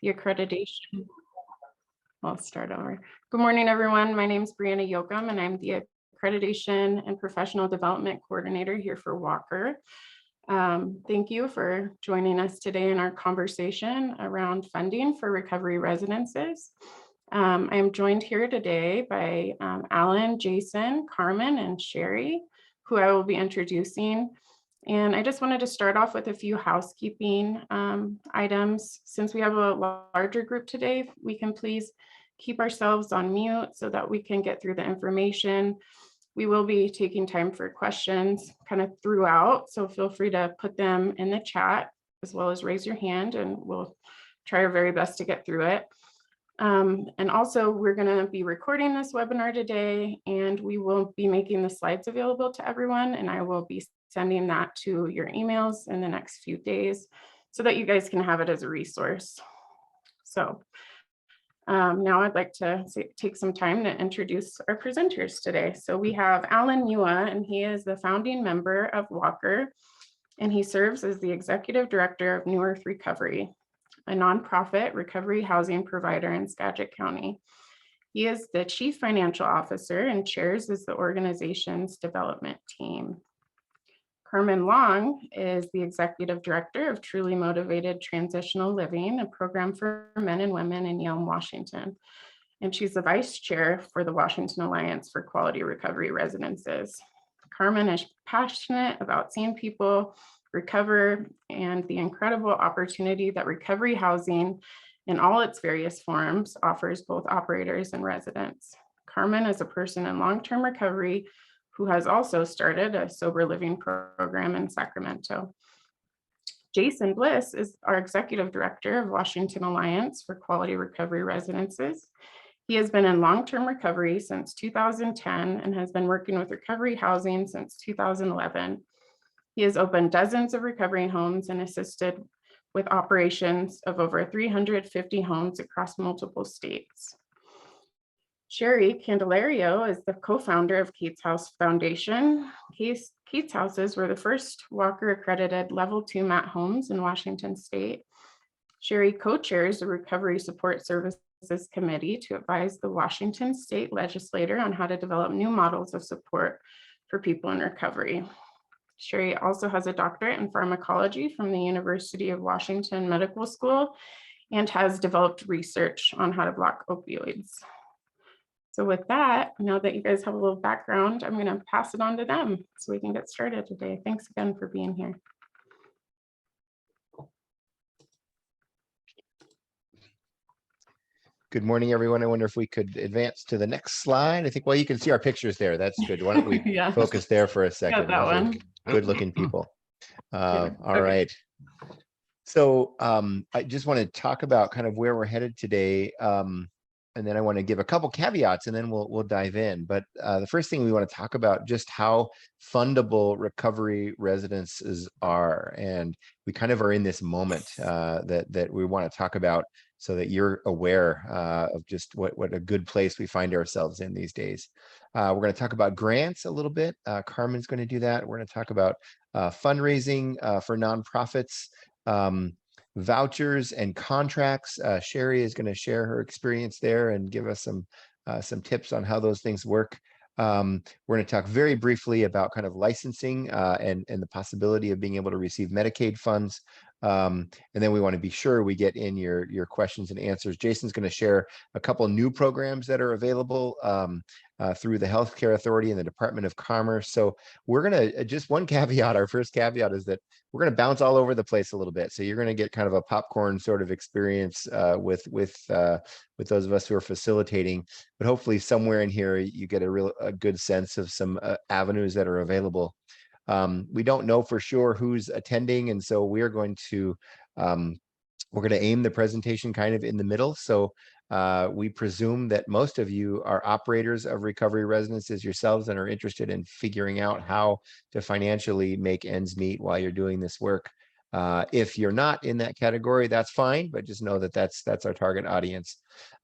the accreditation. I'll start over. Good morning, everyone. My name is Brianna Yoakum, and I'm the Accreditation and Professional Development Coordinator here for WAQRR. Thank you for joining us today in our conversation around funding for recovery residences. I am joined here today by Alan, Jason, Carmin, and Sherri, who I will be introducing. And I just wanted to start off with a few housekeeping items. Since we have a larger group today, we can please keep ourselves on mute so that we can get through the information. We will be taking time for questions kind of throughout, so feel free to put them in the chat as well as raise your hand, and we'll try our very best to get through it. And also, we're going to be recording this webinar today, and we will be making the slides available to everyone, and I will be sending that to your emails in the next few days so that you guys can have it as a resource. So now I'd like to take some time to introduce our presenters today. So we have Alan Muia, and he is the founding member of WAQRR, and he serves as the executive director of New Earth Recovery, a nonprofit recovery housing provider in Skagit County. He is the chief financial officer and chairs as the organization's development team. Carmin Long is the executive director of Truly Motivated Transitional Living, a program for men and women in Yelm, Washington. And she's the vice chair for the Washington Alliance for Quality Recovery Residences. Carmin is passionate about seeing people recover and the incredible opportunity that recovery housing in all its various forms offers both operators and residents. Carmin is a person in long-term recovery who has also started a sober living program in Sacramento. Jason Bliss is our executive director of Washington Alliance for Quality Recovery Residences. He has been in long-term recovery since 2010 and has been working with recovery housing since 2011. He has opened dozens of recovery homes and assisted with operations of over 350 homes across multiple states. Sherri Candelario is the co-founder of Kate's House Foundation. Kate's Houses were the first WAQRR accredited level 2 MAT homes in Washington state. Sherri co-chairs the Recovery Support Services Committee to advise the Washington state legislature on how to develop new models of support for people in recovery. Sherri also has a doctorate in pharmacology from the University of Washington Medical School and has developed research on how to block opioids. So with that, now that you guys have a little background, I'm going to pass it on to them so we can get started today. Thanks again for being here. Good morning, everyone. I wonder if we could advance to the next slide. I think, well, you can see our pictures there. That's good. Why don't we focus there for a second? That one. Good-looking people. All right. So I just want to talk about kind of where we're headed today. And then I want to give a couple caveats and then we'll dive in. But the first thing we want to talk about just how fundable recovery residences are. And we kind of are in this moment that we want to talk about so that you're aware of just what a good place we find ourselves in these days. We're going to talk about grants a little bit. Carmen's going to do that. We're going to talk about fundraising for nonprofits, vouchers and contracts. Sherri is going to share her experience there and give us some tips on how those things work. We're going to talk very briefly about kind of licensing and the possibility of being able to receive Medicaid funds. And then we want to be sure we get in your questions and answers. Jason's going to share a couple new programs that are available through the Healthcare Authority and the Department of Commerce. So we're going to, just one caveat, our first caveat is that we're going to bounce all over the place a little bit. So you're going to get kind of a popcorn sort of experience with those of us who are facilitating, but hopefully somewhere in here you get a good sense of some avenues that are available. We don't know for sure who's attending, and so we're going to aim the presentation kind of in the middle. So we presume that most of you are operators of recovery residences yourselves and are interested in figuring out how to financially make ends meet while you're doing this work. If you're not in that category, that's fine, but just know that that's our target audience.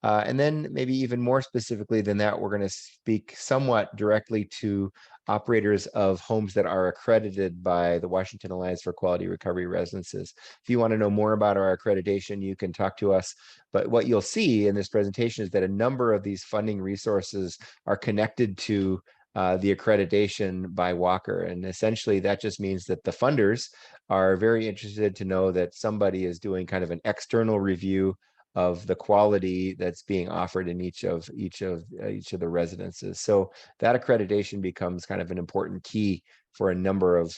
And then maybe even more specifically than that, we're going to speak somewhat directly to operators of homes that are accredited by the Washington Alliance for Quality Recovery Residences. If you want to know more about our accreditation, you can talk to us. But what you'll see in this presentation is that a number of these funding resources are connected to the accreditation by WAQRR. And essentially that just means that the funders are very interested to know that somebody is doing kind of an external review of the quality that's being offered in each of the residences. So that accreditation becomes kind of an important key for a number of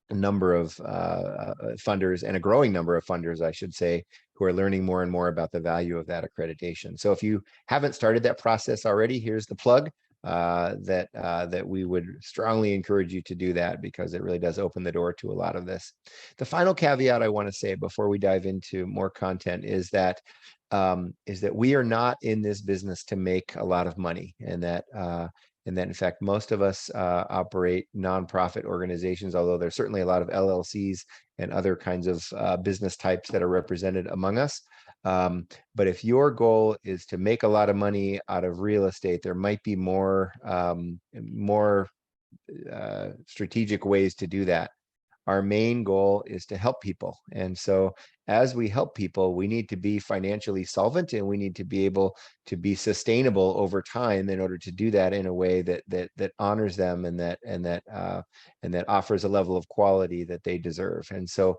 funders, and a growing number of funders, I should say, who are learning more and more about the value of that accreditation. So if you haven't started that process already, here's the plug. That we would strongly encourage you to do that, because it really does open the door to a lot of this. The final caveat I want to say before we dive into more content is that we are not in this business to make a lot of money, and that in fact most of us operate nonprofit organizations, although there's certainly a lot of LLCs and other kinds of business types that are represented among us. But if your goal is to make a lot of money out of real estate, there might be more strategic ways to do that. Our main goal is to help people. And so as we help people, we need to be financially solvent, and we need to be able to be sustainable over time in order to do that in a way that honors them and that offers a level of quality that they deserve. And so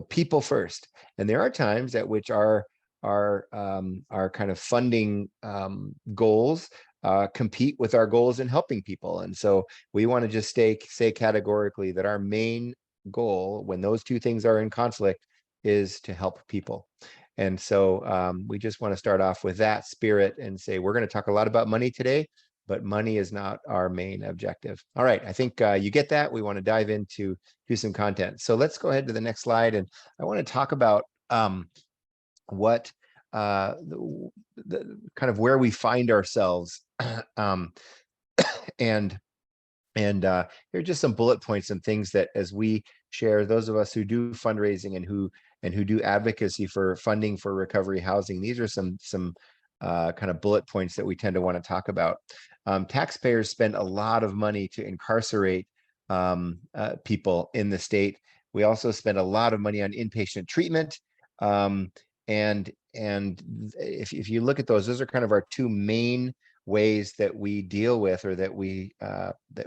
people first. And there are times at which our kind of funding goals compete with our goals in helping people. And so we want to just say categorically that our main goal, when those two things are in conflict, is to help people. And so we just want to start off with that spirit and say we're going to talk a lot about money today, but money is not our main objective. All right, I think you get that. We want to dive into some content. So let's go ahead to the next slide, and I want to talk about what the kind of where we find ourselves, and here are just some bullet points, some things that as we share, those of us who do fundraising and who do advocacy for funding for recovery housing, these are some kind of bullet points that we tend to want to talk about. Taxpayers spend a lot of money to incarcerate people in the state. We also spend a lot of money on inpatient treatment. And if you look at those are kind of our two main ways that we deal with, or that we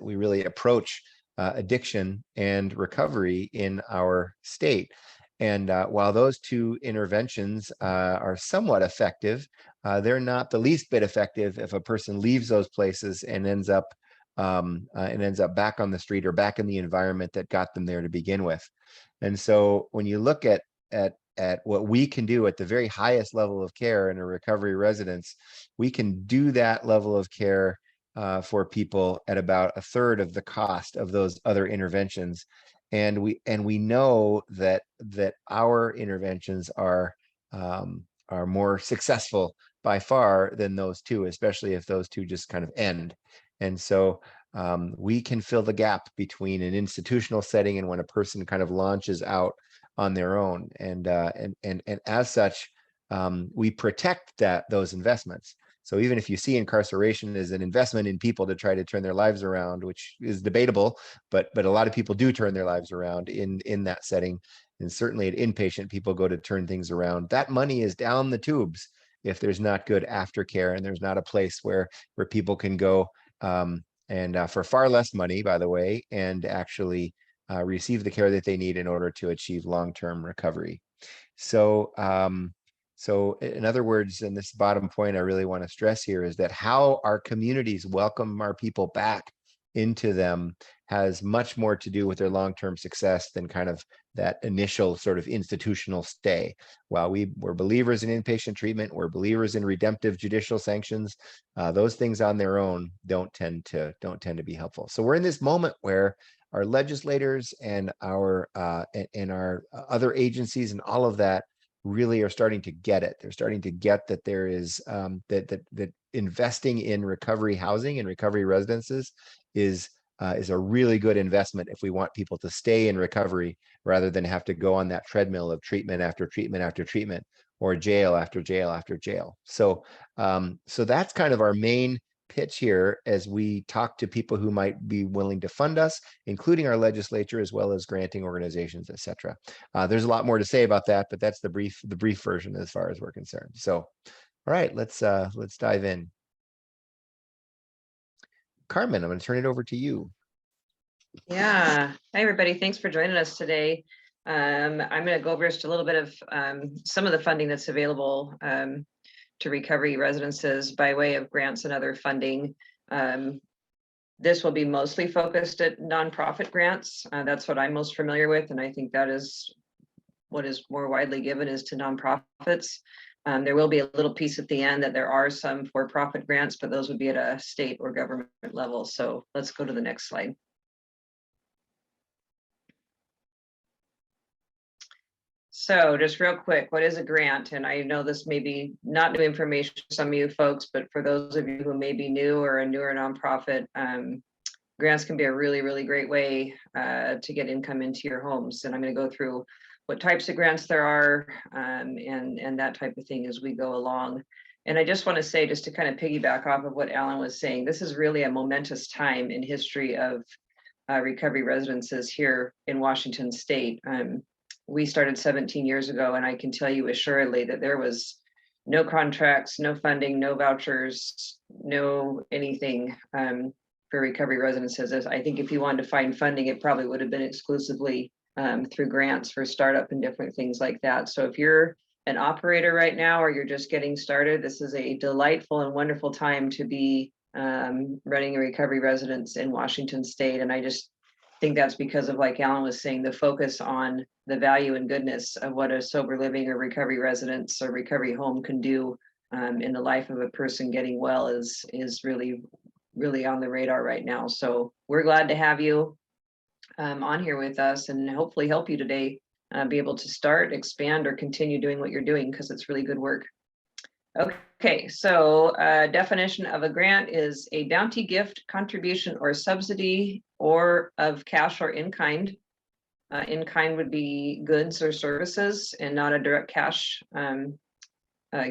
really approach addiction and recovery in our state. And while those two interventions are somewhat effective, they're not the least bit effective if a person leaves those places and ends up back on the street or back in the environment that got them there to begin with. And so when you look at what we can do at the very highest level of care in a recovery residence, we can do that level of care for people at about 1/3 of the cost of those other interventions. And we know that our interventions are more successful by far than those two, especially if those two just kind of end. And so we can fill the gap between an institutional setting and when a person kind of launches out on their own. And as such, we protect those investments. So even if you see incarceration as an investment in people to try to turn their lives around, which is debatable, but a lot of people do turn their lives around in that setting. And certainly at inpatient, people go to turn things around. That money is down the tubes if there's not good aftercare, and there's not a place where people can go and for far less money, by the way, and actually receive the care that they need in order to achieve long-term recovery. So in other words, and this bottom point I really want to stress here is that how our communities welcome our people back into them has much more to do with their long-term success than kind of that initial sort of institutional stay. While we're believers in inpatient treatment, we're believers in redemptive judicial sanctions, those things on their own don't tend to be helpful. So we're in this moment where our legislators and our other agencies and all of that really are starting to get it. They're starting to get that there is that investing in recovery housing and recovery residences is a really good investment if we want people to stay in recovery rather than have to go on that treadmill of treatment after treatment after treatment, or jail after jail after jail. So that's kind of our main pitch here as we talk to people who might be willing to fund us, including our legislature, as well as granting organizations, et cetera. There's a lot more to say about that, but that's the brief version as far as we're concerned. So, all right, let's dive in. Carmin, I'm going to turn it over to you. Yeah. Hi, everybody. Thanks for joining us today. I'm going to go over just a little bit of some of the funding that's available to recovery residences by way of grants and other funding. This will be mostly focused at nonprofit grants. That's what I'm most familiar with, and I think that is what is more widely given is to nonprofits. There will be a little piece at the end that there are some for-profit grants, but those would be at a state or government level. So let's go to the next slide. So just real quick, what is a grant? And I know this may be not new information for some of you folks, but for those of you who may be new or a newer nonprofit, grants can be a really, really great way to get income into your homes. And I'm going to go through what types of grants there are and that type of thing as we go along. And I just want to say, just to kind of piggyback off of what Alan was saying, this is really a momentous time in history of recovery residences here in Washington State. We started 17 years ago, and I can tell you assuredly that there was no contracts, no funding, no vouchers, no anything for recovery residences. I think if you wanted to find funding, it probably would have been exclusively through grants for startup and different things like that. So if you're an operator right now, or you're just getting started, this is a delightful and wonderful time to be running a recovery residence in Washington State. And I just think that's because of, like Alan was saying, the focus on the value and goodness of what a sober living or recovery residence or recovery home can do in the life of a person getting well is really, really on the radar right now. So we're glad to have you on here with us and hopefully help you today be able to start, expand, or continue doing what you're doing, because it's really good work. Okay, so definition of a grant is a bounty, gift, contribution, or subsidy, or of cash or in kind. In kind would be goods or services and not a direct cash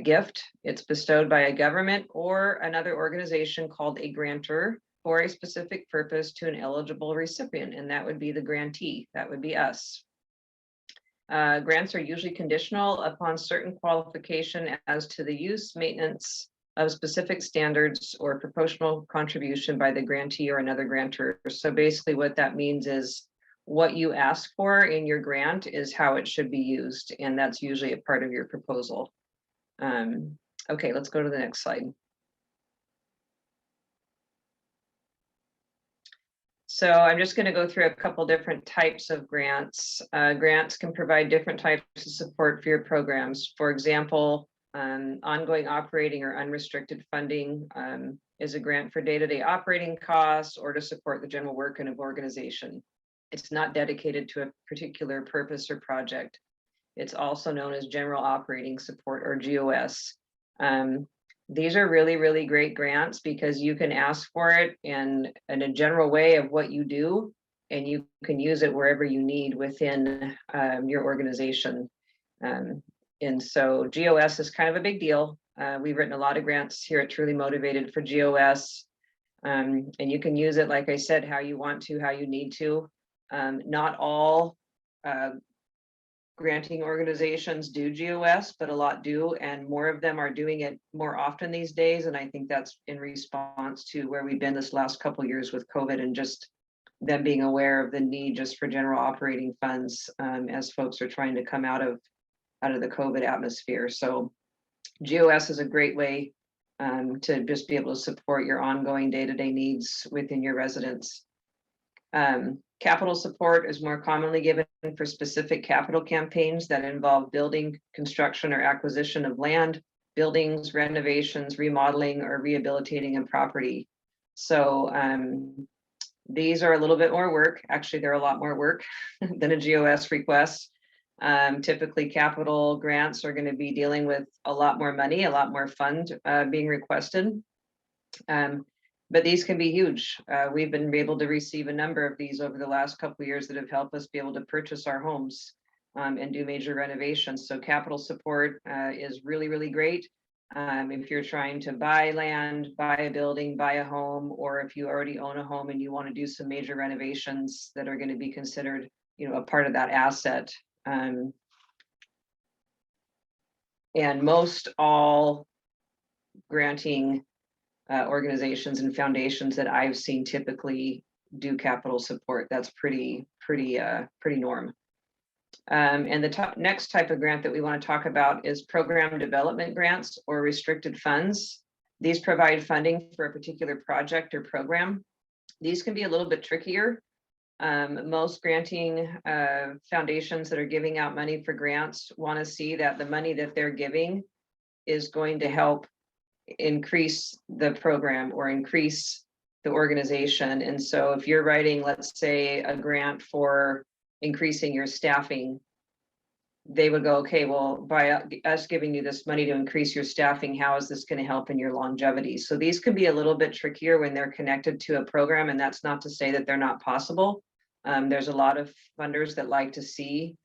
gift. It's bestowed by a government or another organization called a grantor for a specific purpose to an eligible recipient, and that would be the grantee. That would be us. Grants are usually conditional upon certain qualification as to the use, maintenance of specific standards, or proportional contribution by the grantee or another grantor. So basically what that means is what you ask for in your grant is how it should be used, and that's usually a part of your proposal. Okay, let's go to the next slide. So I'm just going to go through a couple different types of grants. Grants can provide different types of support for your programs. For example, ongoing operating or unrestricted funding is a grant for day-to-day operating costs or to support the general work of an organization. It's not dedicated to a particular purpose or project. It's also known as general operating support, or GOS. These are really, really great grants because you can ask for it in a general way of what you do, and you can use it wherever you need within your organization. And so GOS is kind of a big deal. We've written a lot of grants here at Truly Motivated for GOS, and you can use it, like I said, how you want to, how you need to. Not all granting organizations do GOS, but a lot do, and more of them are doing it more often these days. And I think that's in response to where we've been this last couple of years with COVID, and just them being aware of the need just for general operating funds as folks are trying to come out of the COVID atmosphere. So GOS is a great way to just be able to support your ongoing day-to-day needs within your residence. Capital support is more commonly given for specific capital campaigns that involve building, construction, or acquisition of land, buildings, renovations, remodeling, or rehabilitating a property. So these are a little bit more work. Actually, they're a lot more work than a GOS request. Typically, capital grants are going to be dealing with a lot more money, a lot more fund being requested. But these can be huge. We've been able to receive a number of these over the last couple of years that have helped us be able to purchase our homes and do major renovations. So capital support is really, really great. If you're trying to buy land, buy a building, buy a home, or if you already own a home and you want to do some major renovations that are going to be considered, a part of that asset. And most all granting organizations and foundations that I've seen typically do capital support. That's pretty norm. And the next type of grant that we want to talk about is program development grants or restricted funds. These provide funding for a particular project or program. These can be a little bit trickier. Most granting foundations that are giving out money for grants want to see that the money that they're giving is going to help increase the program or increase the organization. And so if you're writing, let's say, a grant for increasing your staffing, they would go, okay, well, by us giving you this money to increase your staffing, how is this going to help in your longevity? So these can be a little bit trickier when they're connected to a program, and that's not to say that they're not possible. There's a lot of funders that like to see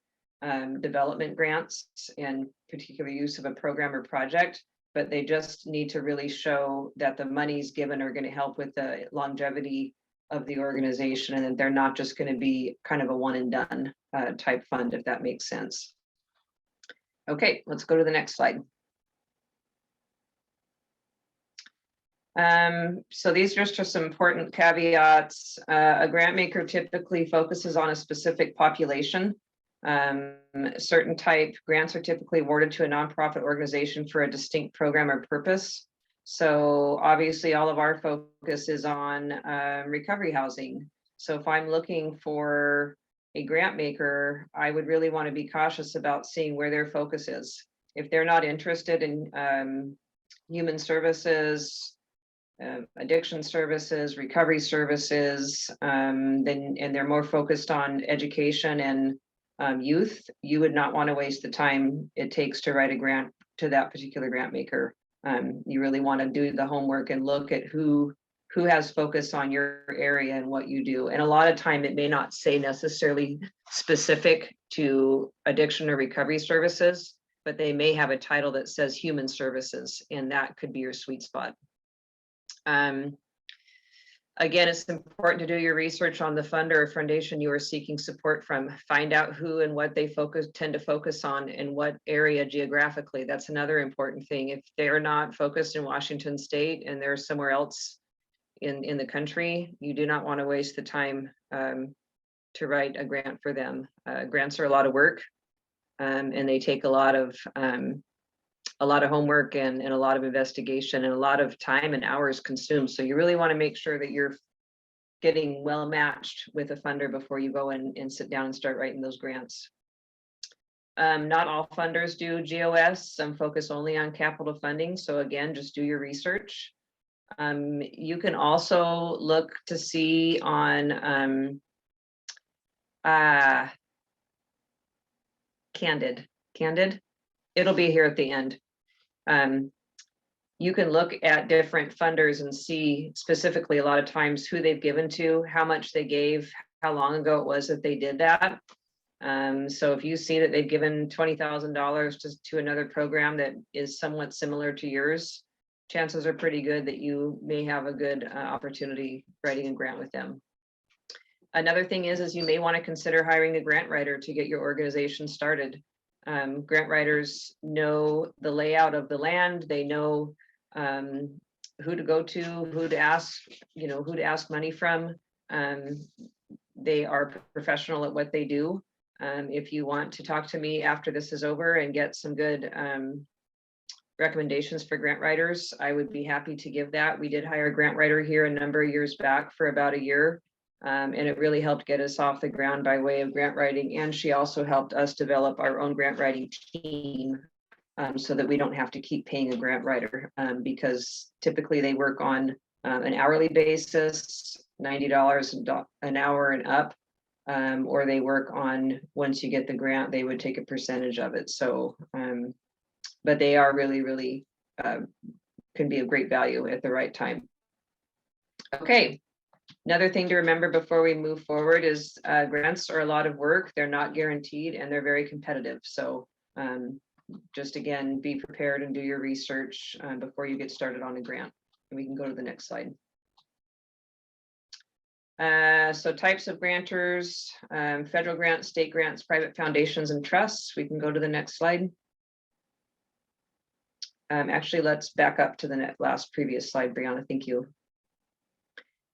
development grants and particular use of a program or project, but they just need to really show that the monies given are going to help with the longevity of the organization, and that they're not just going to be kind of a one and done type fund, if that makes sense. Okay, let's go to the next slide. So these are just some important caveats. A grant maker typically focuses on a specific population. Certain type grants are typically awarded to a nonprofit organization for a distinct program or purpose. So obviously all of our focus is on recovery housing. So if I'm looking for a grant maker, I would really want to be cautious about seeing where their focus is. If they're not interested in human services, addiction services, recovery services, and they're more focused on education and youth, you would not want to waste the time it takes to write a grant to that particular grant maker. You really want to do the homework and look at who has focus on your area and what you do. And a lot of time it may not say necessarily specific to addiction or recovery services, but they may have a title that says human services, and that could be your sweet spot. Again, it's important to do your research on the funder or foundation you are seeking support from. Find out who and what they tend to focus on and what area geographically. That's another important thing. If they're not focused in Washington State and they're somewhere else in the country, you do not want to waste the time to write a grant for them. Grants are a lot of work, and they take a lot of homework and a lot of investigation and a lot of time and hours consumed. So you really want to make sure that you're getting well matched with a funder before you go and sit down and start writing those grants. Not all funders do GOS. Some focus only on capital funding. So again, just do your research. You can also look to see on Candid. It'll be here at the end. You can look at different funders and see specifically a lot of times who they've given to, how much they gave, how long ago it was that they did that. So if you see that they've given $20,000 to another program that is somewhat similar to yours, chances are pretty good that you may have a good opportunity writing a grant with them. Another thing is you may want to consider hiring a grant writer to get your organization started. Grant writers know the layout of the land. They know who to go to, who to ask money from. They are professional at what they do. If you want to talk to me after this is over and get some good recommendations for grant writers, I would be happy to give that. We did hire a grant writer here a number of years back for about a year. And it really helped get us off the ground by way of grant writing. And she also helped us develop our own grant writing team so that we don't have to keep paying a grant writer because typically they work on an hourly basis, $90 an hour and up, or they work on, once you get the grant, they would take a percentage of it. So, but they are really can be of great value at the right time. Okay. Another thing to remember before we move forward is grants are a lot of work. They're not guaranteed and they're very competitive. So just again, be prepared and do your research before you get started on a grant. And we can go to the next slide. So types of grantors, federal grants, state grants, private foundations, and trusts. We can go to the next slide. Actually, let's back up to the last previous slide, Brianna. Thank you.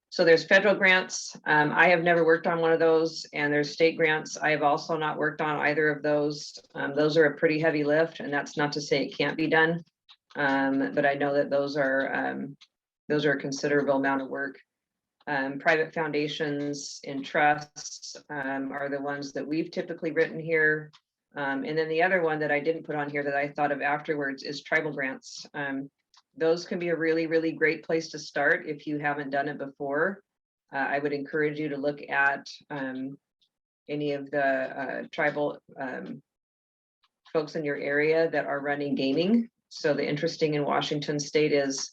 So there's federal grants. I have never worked on one of those, and there's state grants. I have also not worked on either of those. Those are a pretty heavy lift, and that's not to say it can't be done. But I know that those are a considerable amount of work. Private foundations and trusts are the ones that we've typically written here. And then the other one that I didn't put on here that I thought of afterwards is tribal grants. Those can be a really, really great place to start if you haven't done it before. I would encourage you to look at any of the tribal folks in your area that are running gaming. So the interesting in Washington State is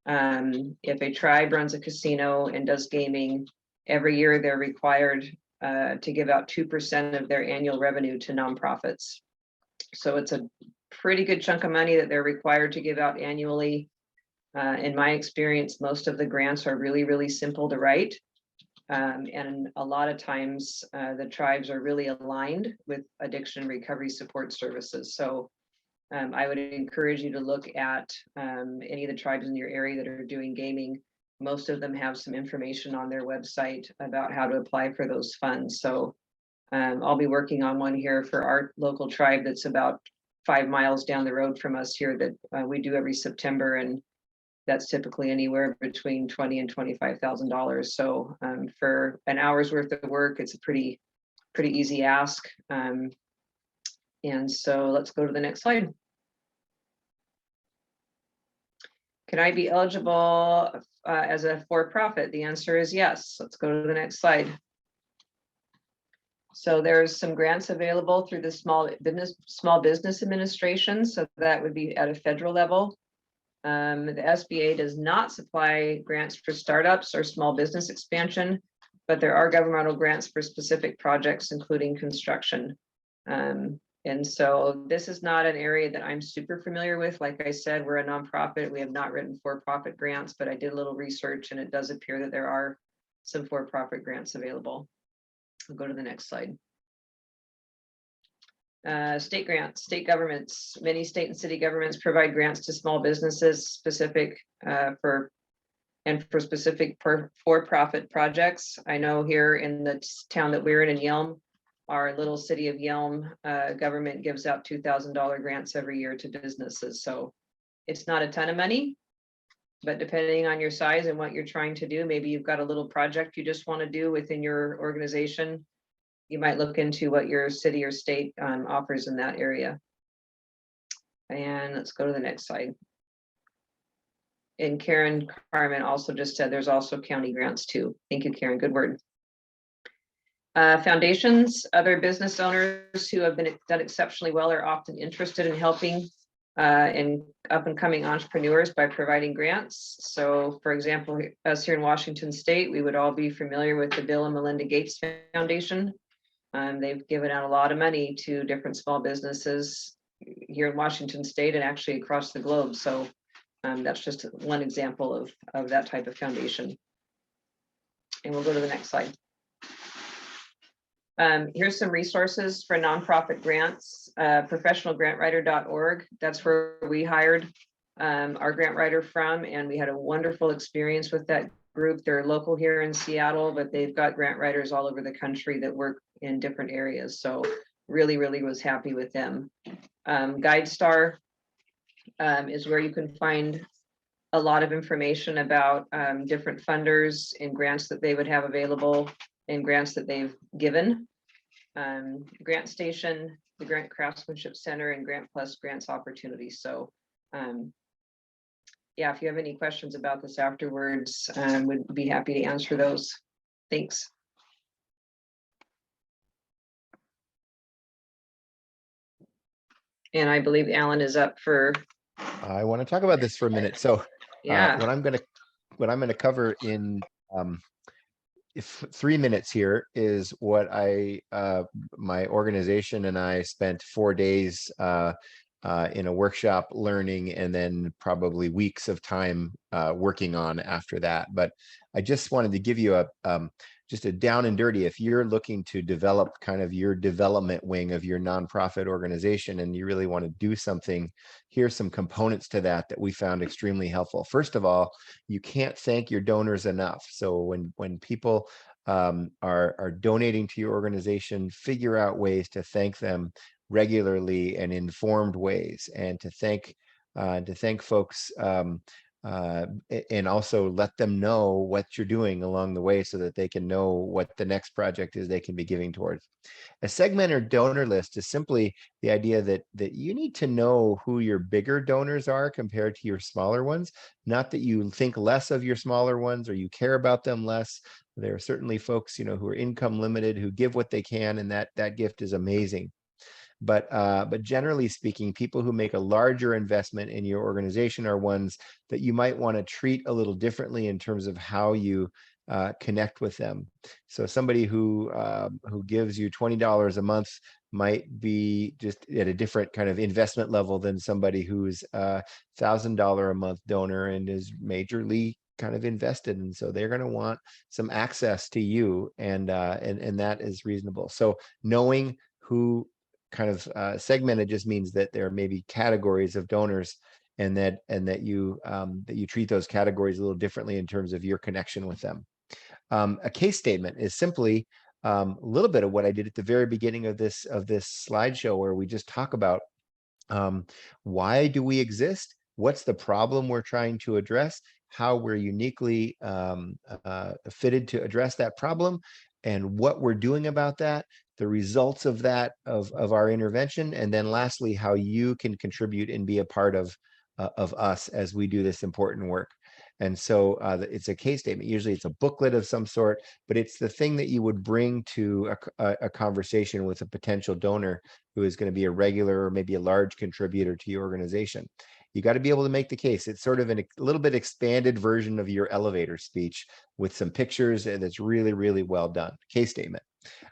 if a tribe runs a casino and does gaming, every year they're required to give out 2% of their annual revenue to nonprofits. So it's a pretty good chunk of money that they're required to give out annually. In my experience, most of the grants are really, really simple to write. And a lot of times the tribes are really aligned with addiction recovery support services. So I would encourage you to look at any of the tribes in your area that are doing gaming. Most of them have some information on their website about how to apply for those funds. So I'll be working on one here for our local tribe that's about 5 miles down the road from us here that we do every September, and that's typically anywhere between $20,000 and $25,000. So for an hour's worth of work, it's a pretty easy ask. And so let's go to the next slide. Can I be eligible as a for-profit? The answer is yes. Let's go to the next slide. So there's some grants available through the Small Business Administration. So that would be at a federal level. The SBA does not supply grants for startups or small business expansion, but there are governmental grants for specific projects, including construction. And so this is not an area that I'm super familiar with. Like I said, we're a nonprofit. We have not written for-profit grants, but I did a little research and it does appear that there are some for-profit grants available. I'll go to the next slide. State grants, state governments. Many state and city governments provide grants to small businesses specific for specific for-profit projects. I know here in the town that we're in Yelm, our little city of Yelm government gives out $2,000 grants every year to businesses. So it's not a ton of money, but depending on your size and what you're trying to do, maybe you've got a little project you just want to do within your organization. You might look into what your city or state offers in that area. And let's go to the next slide. And Carmin also just said there's also county grants too. Thank you, Karen. Good word. Foundations, other business owners who have done exceptionally well are often interested in helping in up and coming entrepreneurs by providing grants. So for example, us here in Washington State, we would all be familiar with the Bill and Melinda Gates Foundation. They've given out a lot of money to different small businesses here in Washington State and actually across the globe. So that's just one example of that type of foundation. And we'll go to the next slide. Here's some resources for nonprofit grants, professionalgrantwriter.org. That's where we hired our grant writer from, and we had a wonderful experience with that group. They're local here in Seattle, but they've got grant writers all over the country that work in different areas. So really, really was happy with them. GuideStar is where you can find a lot of information about different funders and grants that they would have available and grants that they've given. Grant Station, the Grant Craftsmanship Center, and Grant Plus Grants Opportunities. So yeah, if you have any questions about this afterwards, would be happy to answer those. Thanks. And I believe Alan is up for. I want to talk about this for a minute. So yeah, what I'm going to cover in 3 minutes here is what my organization and I spent 4 days in a workshop learning, and then probably weeks of time working on after that. But I just wanted to give you a just a down and dirty. If you're looking to develop kind of your development wing of your nonprofit organization and you really want to do something, here's some components to that we found extremely helpful. First of all, you can't thank your donors enough. So when people are donating to your organization, figure out ways to thank them regularly and informed ways, and to thank folks, and also let them know what you're doing along the way so that they can know what the next project is they can be giving towards. A segmented donor list is simply the idea that you need to know who your bigger donors are compared to your smaller ones. Not that you think less of your smaller ones or you care about them less. There are certainly folks, you know, who are income limited, who give what they can, and that gift is amazing. But generally speaking, people who make a larger investment in your organization are ones that you might want to treat a little differently in terms of how you connect with them. So somebody who gives you $20 a month might be just at a different kind of investment level than somebody who's a $1,000 a month donor and is majorly kind of invested, and so they're going to want some access to you, and that is reasonable. So knowing who kind of segmented just means that there may be categories of donors, and that you treat those categories a little differently in terms of your connection with them. A case statement is simply a little bit of what I did at the very beginning of this slideshow, where we just talk about why do we exist, what's the problem we're trying to address, how we're uniquely fitted to address that problem, and what we're doing about that, the results of that, of our intervention, and then lastly, how you can contribute and be a part of us as we do this important work. And so it's a case statement. Usually it's a booklet of some sort, but it's the thing that you would bring to a conversation with a potential donor who is going to be a regular or maybe a large contributor to your organization. You got to be able to make the case. It's sort of a little bit expanded version of your elevator speech with some pictures, and it's really, really well done. Case statement.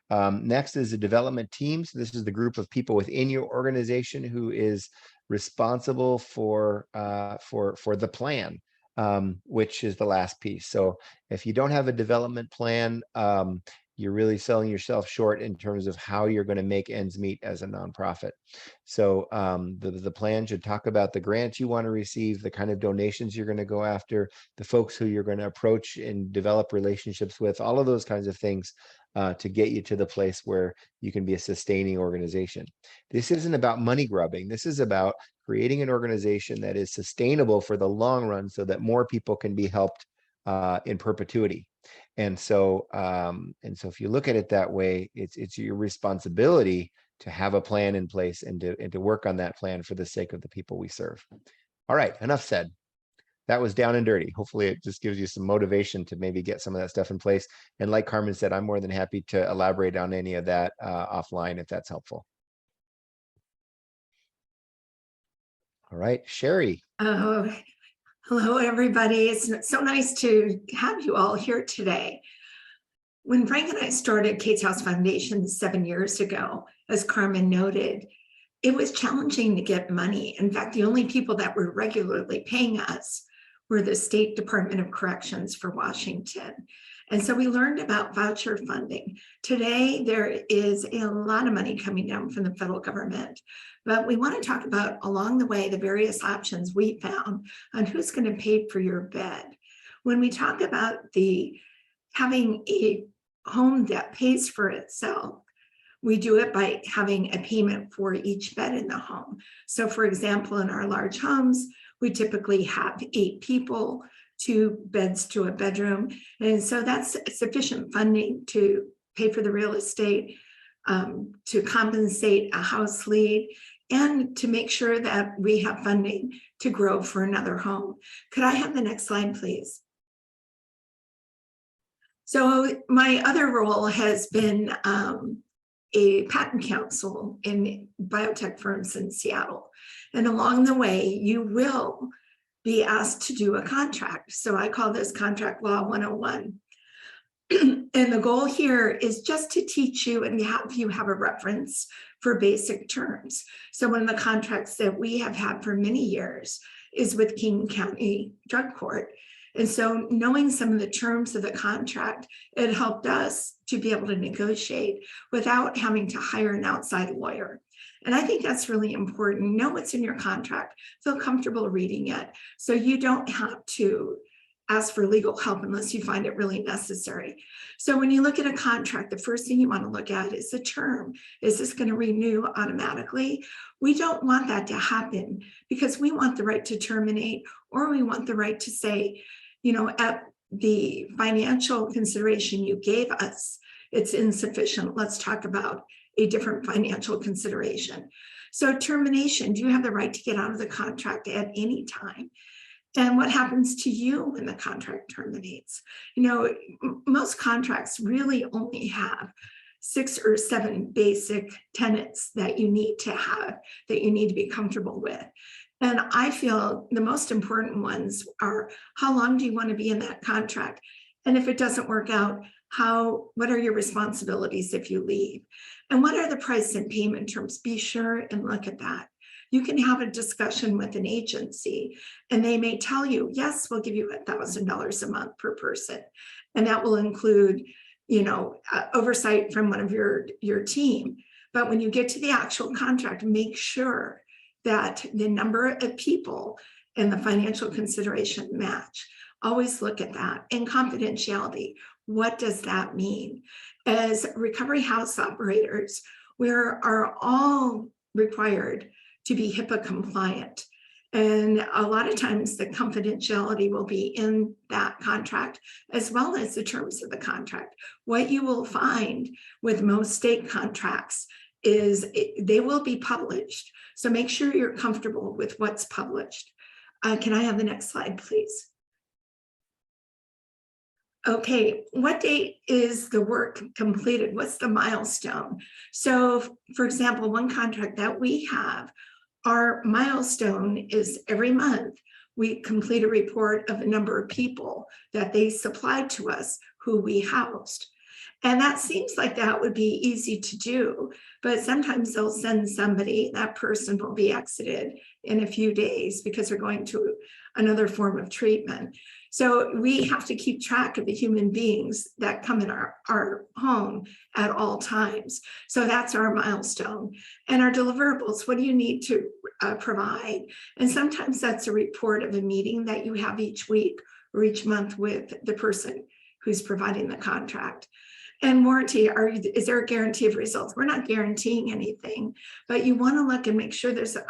Next is the development team. So this is the group of people within your organization who is responsible for the plan, which is the last piece. So if you don't have a development plan, you're really selling yourself short in terms of how you're going to make ends meet as a nonprofit. So the plan should talk about the grants you want to receive, the kind of donations you're going to go after, the folks who you're going to approach and develop relationships with, all of those kinds of things to get you to the place where you can be a sustaining organization. This isn't about money grubbing. This is about creating an organization that is sustainable for the long run so that more people can be helped in perpetuity. And so if you look at it that way, it's your responsibility to have a plan in place and to work on that plan for the sake of the people we serve. All right, enough said. That was down and dirty. Hopefully it just gives you some motivation to maybe get some of that stuff in place. And like Carmen said, I'm more than happy to elaborate on any of that offline if that's helpful. All right, Sherri. Oh, hello, everybody. It's so nice to have you all here today. When Frank and I started Kate's House Foundation 7 years ago, as Carmen noted, it was challenging to get money. In fact, the only people that were regularly paying us were the State Department of Corrections for Washington. And so we learned about voucher funding. Today, there is a lot of money coming down from the federal government, but we want to talk about along the way the various options we found on who's going to pay for your bed. When we talk about having a home that pays for itself, we do it by having a payment for each bed in the home. So for example, in our large homes, we typically have 8 people, 2 beds to a bedroom. And so that's sufficient funding to pay for the real estate, to compensate a house lead, and to make sure that we have funding to grow for another home. Could I have the next slide, please? So my other role has been a patent counsel in biotech firms in Seattle. And along the way, you will be asked to do a contract. So I call this Contract Law 101. And the goal here is just to teach you and have you have a reference for basic terms. So one of the contracts that we have had for many years is with King County Drug Court. And so knowing some of the terms of the contract, it helped us to be able to negotiate without having to hire an outside lawyer. And I think that's really important. Know what's in your contract, feel comfortable reading it, so you don't have to ask for legal help unless you find it really necessary. So when you look at a contract, the first thing you want to look at is the term. Is this going to renew automatically? We don't want that to happen because we want the right to terminate, or we want the right to say, you know, at the financial consideration you gave us, it's insufficient. Let's talk about a different financial consideration. So termination, do you have the right to get out of the contract at any time? And what happens to you when the contract terminates? You know, most contracts really only have 6 or 7 basic tenets that you need to have, that you need to be comfortable with. And I feel the most important ones are, how long do you want to be in that contract? And if it doesn't work out, what are your responsibilities if you leave? And what are the price and payment terms? Be sure and look at that. You can have a discussion with an agency and they may tell you, yes, we'll give you $1,000 a month per person. And that will include, you know, oversight from one of your team. But when you get to the actual contract, make sure that the number of people and the financial consideration match. Always look at that. And confidentiality, what does that mean? As recovery house operators, we are all required to be HIPAA compliant. And a lot of times the confidentiality will be in that contract as well as the terms of the contract. What you will find with most state contracts is they will be published. So make sure you're comfortable with what's published. Can I have the next slide, please? Okay, what date is the work completed? What's the milestone? So for example, one contract that we have, our milestone is every month we complete a report of the number of people that they supplied to us who we housed. And that seems like that would be easy to do, but sometimes they'll send somebody, that person will be exited in a few days because they're going to another form of treatment. So we have to keep track of the human beings that come in our home at all times. So that's our milestone. And our deliverables, what do you need to provide? And sometimes that's a report of a meeting that you have each week or each month with the person who's providing the contract. And warranty, is there a guarantee of results? We're not guaranteeing anything, but you want to look and make sure there's a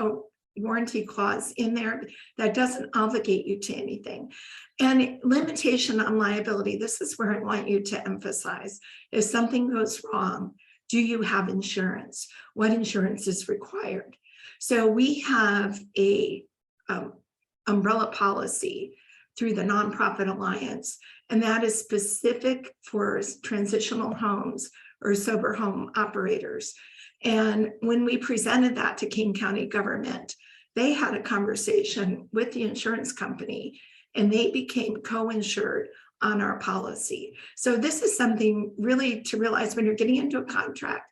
warranty clause in there that doesn't obligate you to anything. And limitation on liability, this is where I want you to emphasize. If something goes wrong, do you have insurance? What insurance is required? So we have a umbrella policy through the Nonprofit Alliance, and that is specific for transitional homes or sober home operators. And when we presented that to King County government, they had a conversation with the insurance company and they became co-insured on our policy. So this is something really to realize when you're getting into a contract.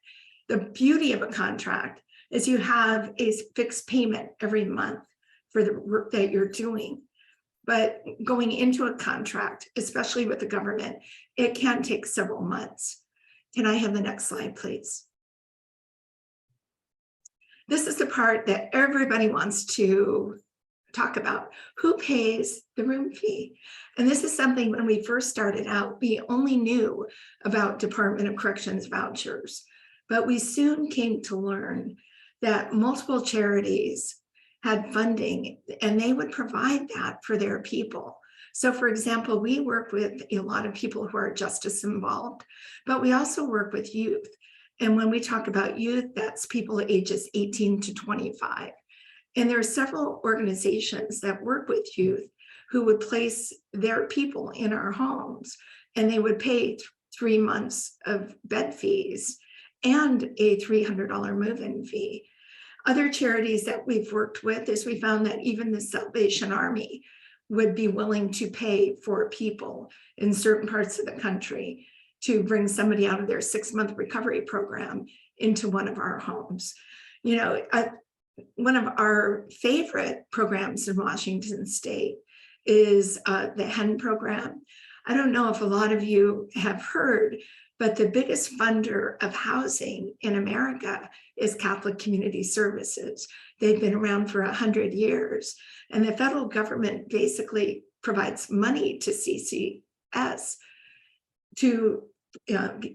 The beauty of a contract is you have a fixed payment every month for the work that you're doing. But going into a contract, especially with the government, it can take several months. Can I have the next slide, please? This is the part that everybody wants to talk about. Who pays the room fee? And this is something when we first started out, we only knew about Department of Corrections vouchers, but we soon came to learn that multiple charities had funding and they would provide that for their people. So for example, we work with a lot of people who are justice involved, but we also work with youth. And when we talk about youth, that's people ages 18 to 25. And there are several organizations that work with youth who would place their people in our homes and they would pay 3 months of bed fees and a $300 move-in fee. Other charities that we've worked with is we found that even the Salvation Army would be willing to pay for people in certain parts of the country. to bring somebody out of their 6-month recovery program into one of our homes. You know, one of our favorite programs in Washington State is the HEN program. I don't know if a lot of you have heard, but the biggest funder of housing in America is Catholic Community Services. They've been around for 100 years, and the federal government basically provides money to CCS to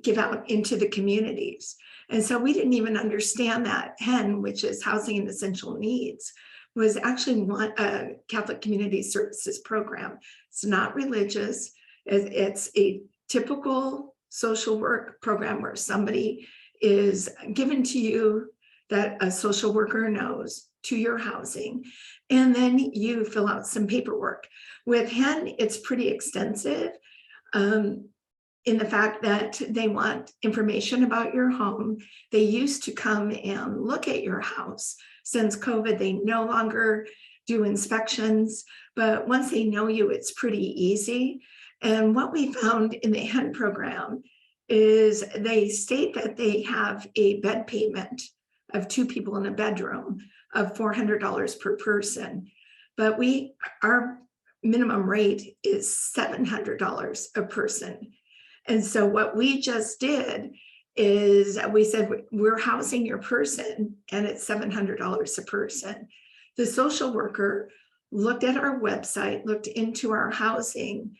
give out into the communities. And so we didn't even understand that HEN, which is Housing and Essential Needs, was actually a Catholic Community Services program. It's not religious. It's a typical social work program where somebody is given to you that a social worker knows to your housing, and then you fill out some paperwork. With HEN, it's pretty extensive in the fact that they want information about your home. They used to come and look at your house. Since COVID, they no longer do inspections, but once they know you, it's pretty easy. And what we found in the HEN program is they state that they have a bed payment of 2 people in a bedroom of $400 per person, but our minimum rate is $700 a person. And so what we just did is we said, we're housing your person and it's $700 a person. The social worker looked at our website, looked into our housing,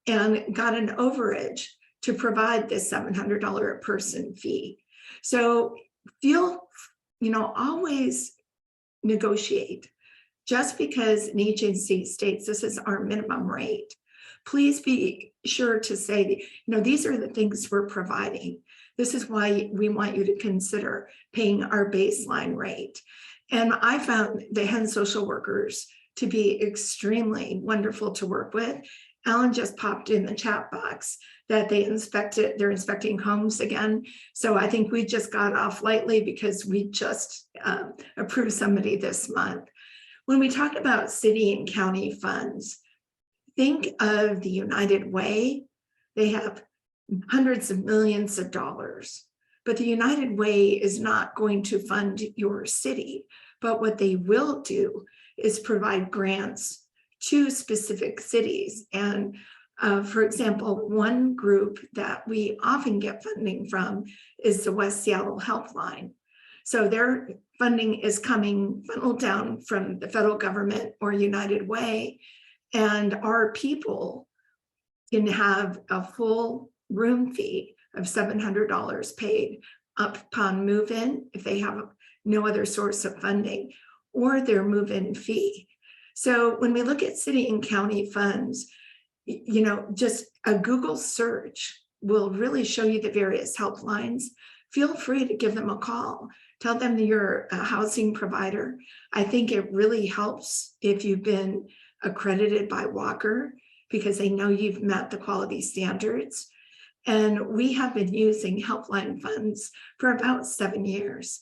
and got an overage to provide this $700 a person fee. So always negotiate. Just because an agency states this is our minimum rate, please be sure to say, these are the things we're providing. This is why we want you to consider paying our baseline rate. And I found the HEN social workers to be extremely wonderful to work with. Alan just popped in the chat box that they're inspecting homes again. So I think we just got off lightly because we just approved somebody this month. When we talk about city and county funds, think of the United Way. They have hundreds of millions of dollars, but the United Way is not going to fund your city. But what they will do is provide grants to specific cities. And for example, one group that we often get funding from is the West Seattle Helpline. So their funding is coming funneled down from the federal government or United Way, and our people can have a full room fee of $700 paid up upon move-in if they have no other source of funding, or their move-in fee. So when we look at city and county funds, just a Google search will really show you the various helplines. Feel free to give them a call. Tell them that you're a housing provider. I think it really helps if you've been accredited by WAQRR because they know you've met the quality standards. And we have been using helpline funds for about 7 years.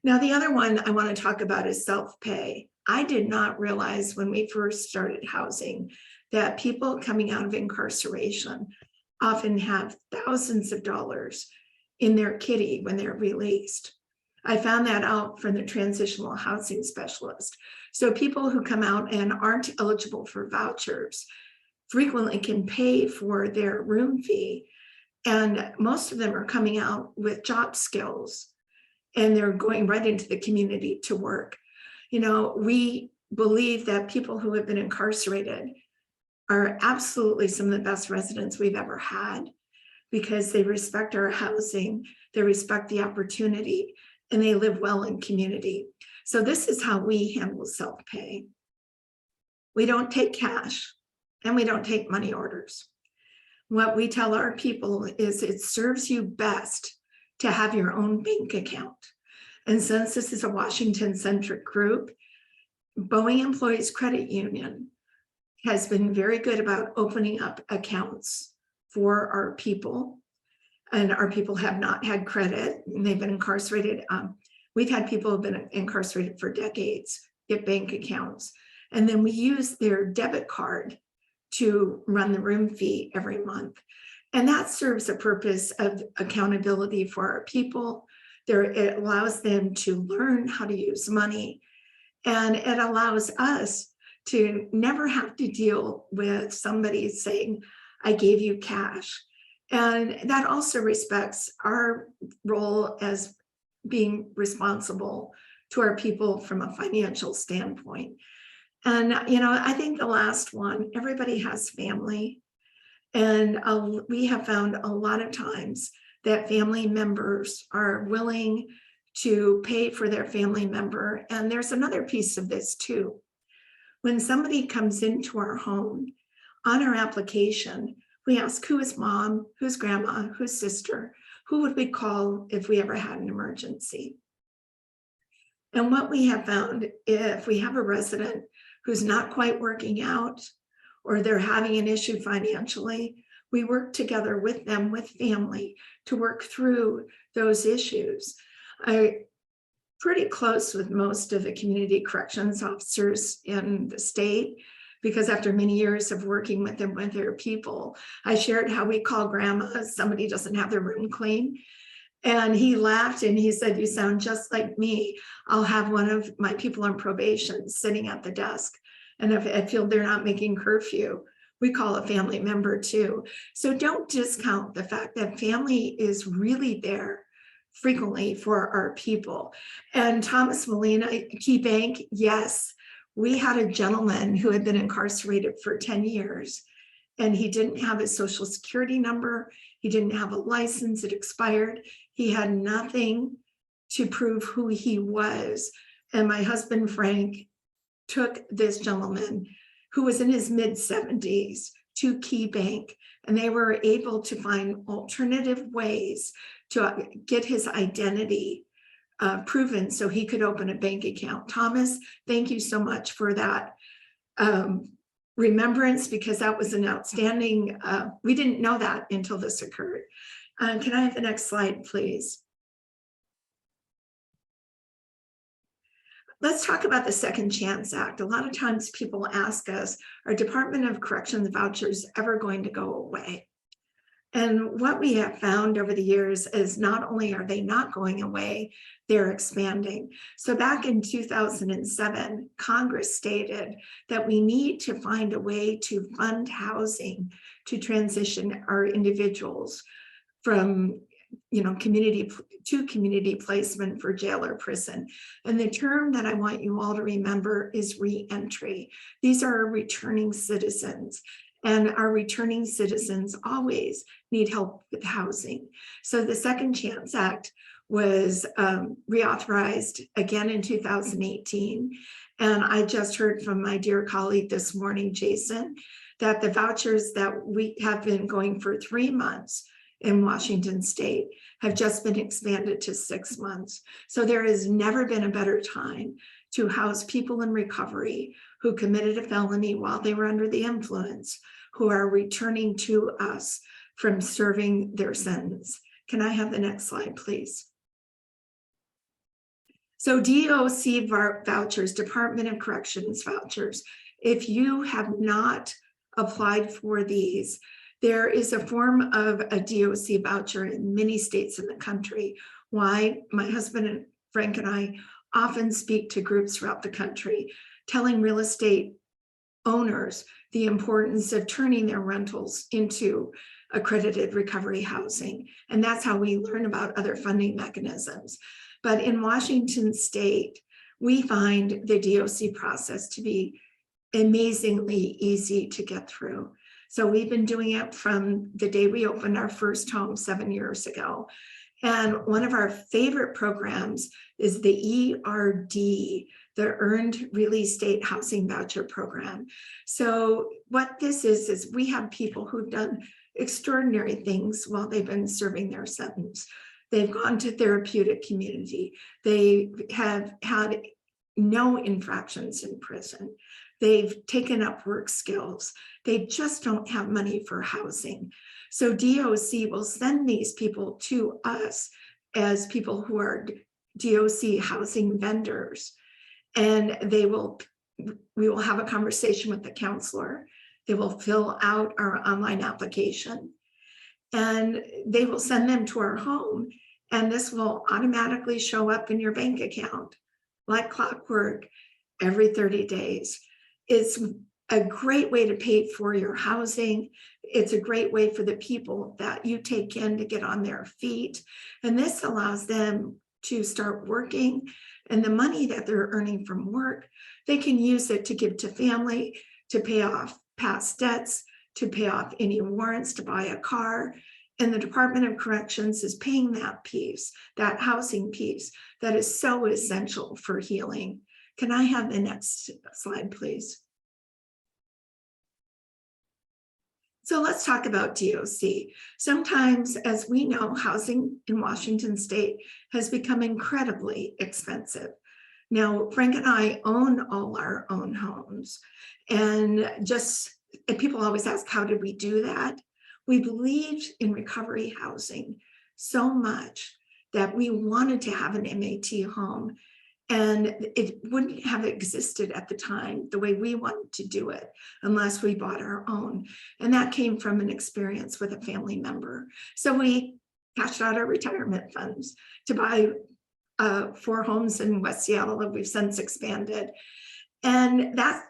Now, the other one I want to talk about is self-pay. I did not realize when we first started housing that people coming out of incarceration often have thousands of dollars in their kitty when they're released. I found that out from the transitional housing specialist. So people who come out and aren't eligible for vouchers frequently can pay for their room fee. And most of them are coming out with job skills and they're going right into the community to work. We believe that people who have been incarcerated are absolutely some of the best residents we've ever had because they respect our housing, they respect the opportunity, and they live well in community. So this is how we handle self-pay. We don't take cash and we don't take money orders. What we tell our people is it serves you best to have your own bank account. And since this is a Washington-centric group, Boeing Employees Credit Union has been very good about opening up accounts for our people. And our people have not had credit and they've been incarcerated. We've had people who've been incarcerated for decades get bank accounts. And then we use their debit card to run the room fee every month. And that serves a purpose of accountability for our people. It allows them to learn how to use money, and it allows us to never have to deal with somebody saying, I gave you cash. And that also respects our role as being responsible to our people from a financial standpoint. And, I think the last one, everybody has family. And we have found a lot of times that family members are willing to pay for their family member. And there's another piece of this too. When somebody comes into our home, on our application, we ask who is mom, who's grandma, who's sister, who would we call if we ever had an emergency? And what we have found, if we have a resident who's not quite working out, or they're having an issue financially, we work together with them, with family, to work through those issues. I'm pretty close with most of the community corrections officers in the state, because after many years of working with them, with their people, I shared how we call grandma if somebody doesn't have their room clean. And he laughed and he said, you sound just like me. I'll have one of my people on probation sitting at the desk. And if I feel they're not making curfew, we call a family member too. So don't discount the fact that family is really there frequently for our people. And Thomas Molina, Key Bank, yes, we had a gentleman who had been incarcerated for 10 years and he didn't have his social security number. He didn't have a license, it expired. He had nothing to prove who he was. And my husband, Frank, took this gentleman who was in his mid-70s to Key Bank, and they were able to find alternative ways to get his identity proven so he could open a bank account. Thomas, thank you so much for that remembrance, because that was an outstanding, we didn't know that until this occurred. Can I have the next slide, please? Let's talk about the Second Chance Act. A lot of times people ask us, are Department of Corrections vouchers ever going to go away? And what we have found over the years is not only are they not going away, they're expanding. So back in 2007, Congress stated that we need to find a way to fund housing to transition our individuals from community placement for jail or prison. And the term that I want you all to remember is reentry. These are returning citizens. And our returning citizens always need help with housing. So the Second Chance Act was reauthorized again in 2018. And I just heard from my dear colleague this morning, Jason, that the vouchers that we have been going for 3 months in Washington State have just been expanded to 6 months. So there has never been a better time to house people in recovery who committed a felony while they were under the influence, who are returning to us from serving their sentence. Can I have the next slide, please? So DOC vouchers, Department of Corrections vouchers, if you have not applied for these, there is a form of a DOC voucher in many states in the country. Why? My husband and Frank and I often speak to groups throughout the country, telling real estate owners the importance of turning their rentals into accredited recovery housing. And that's how we learn about other funding mechanisms. But in Washington State, we find the DOC process to be amazingly easy to get through. So we've been doing it from the day we opened our first home 7 years ago. And one of our favorite programs is the ERD, the Earned Real Estate Housing Voucher Program. So what this is we have people who've done extraordinary things while they've been serving their sentence. They've gone to therapeutic community. They have had no infractions in prison. They've taken up work skills. They just don't have money for housing. So DOC will send these people to us as people who are DOC housing vendors. And we will have a conversation with the counselor. They will fill out our online application. and they will send them to our home, and this will automatically show up in your bank account like clockwork every 30 days. It's a great way to pay for your housing. It's a great way for the people that you take in to get on their feet. And this allows them to start working, and the money that they're earning from work, they can use it to give to family, to pay off past debts, to pay off any warrants, to buy a car. And the Department of Corrections is paying that piece, that housing piece that is so essential for healing. Can I have the next slide, please? So let's talk about DOC. Sometimes, as we know, housing in Washington state has become incredibly expensive. Now, Frank and I own all our own homes, and people always ask, how did we do that? We believed in recovery housing so much that we wanted to have an MAT home, and it wouldn't have existed at the time the way we wanted to do it unless we bought our own. And that came from an experience with a family member. So we cashed out our retirement funds to buy 4 homes in West Seattle that we've since expanded. And that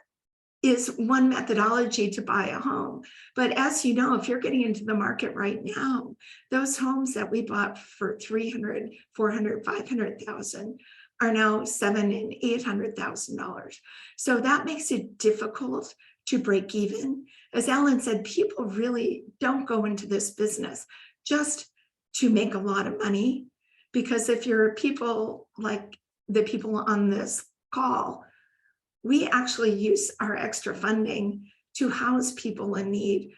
is one methodology to buy a home. But as you know, if you're getting into the market right now, those homes that we bought for $300,000, $400,000, $500,000 are now $700,000 and $800,000. So that makes it difficult to break even. As Alan said, people really don't go into this business just to make a lot of money, because if you're people like the people on this call, we actually use our extra funding to house people in need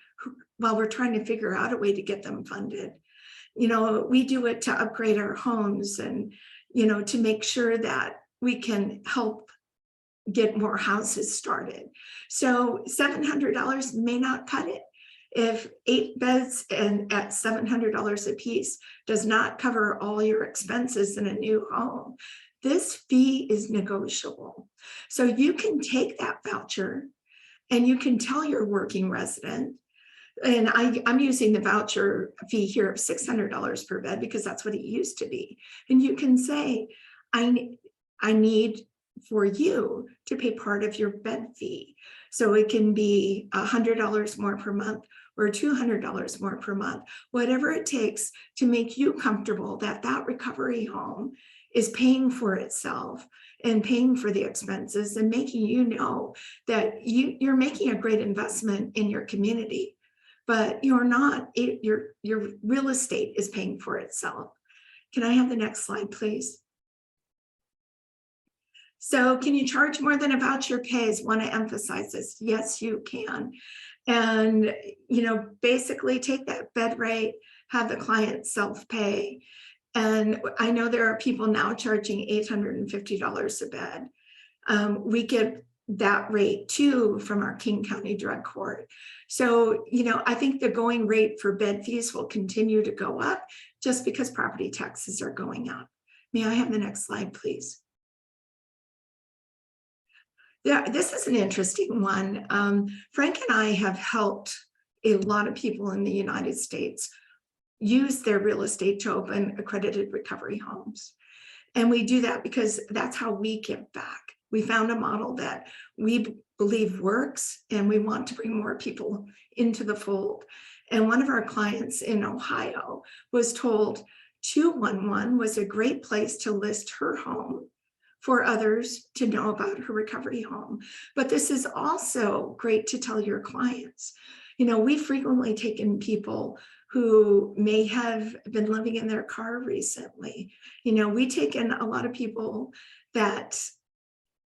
while we're trying to figure out a way to get them funded. You know, we do it to upgrade our homes and, you know, to make sure that we can help get more houses started. So $700 may not cut it. If 8 beds and at $700 a piece does not cover all your expenses in a new home, this fee is negotiable. So you can take that voucher and you can tell your working resident, and I'm using the voucher fee here of $600 per bed because that's what it used to be. And you can say, I need for you to pay part of your bed fee. So it can be $100 more per month or $200 more per month, whatever it takes to make you comfortable that that recovery home is paying for itself and paying for the expenses and making you know that you're making a great investment in your community, but you're not, your real estate is paying for itself. Can I have the next slide, please? So can you charge more than a voucher pays? Want to emphasize this. Yes, you can. And, you know, basically take that bed rate, have the client self-pay. And I know there are people now charging $850 a bed. We get that rate too from our King County Drug Court. So, you know, I think the going rate for bed fees will continue to go up just because property taxes are going up. May I have the next slide, please? Yeah, this is an interesting one. Frank and I have helped a lot of people in the United States use their real estate to open accredited recovery homes. And we do that because that's how we give back. We found a model that we believe works, and we want to bring more people into the fold. And one of our clients in Ohio was told 211 was a great place to list her home for others to know about her recovery home. But this is also great to tell your clients. You know, we've frequently taken people who may have been living in their car recently. You know, we take in a lot of people that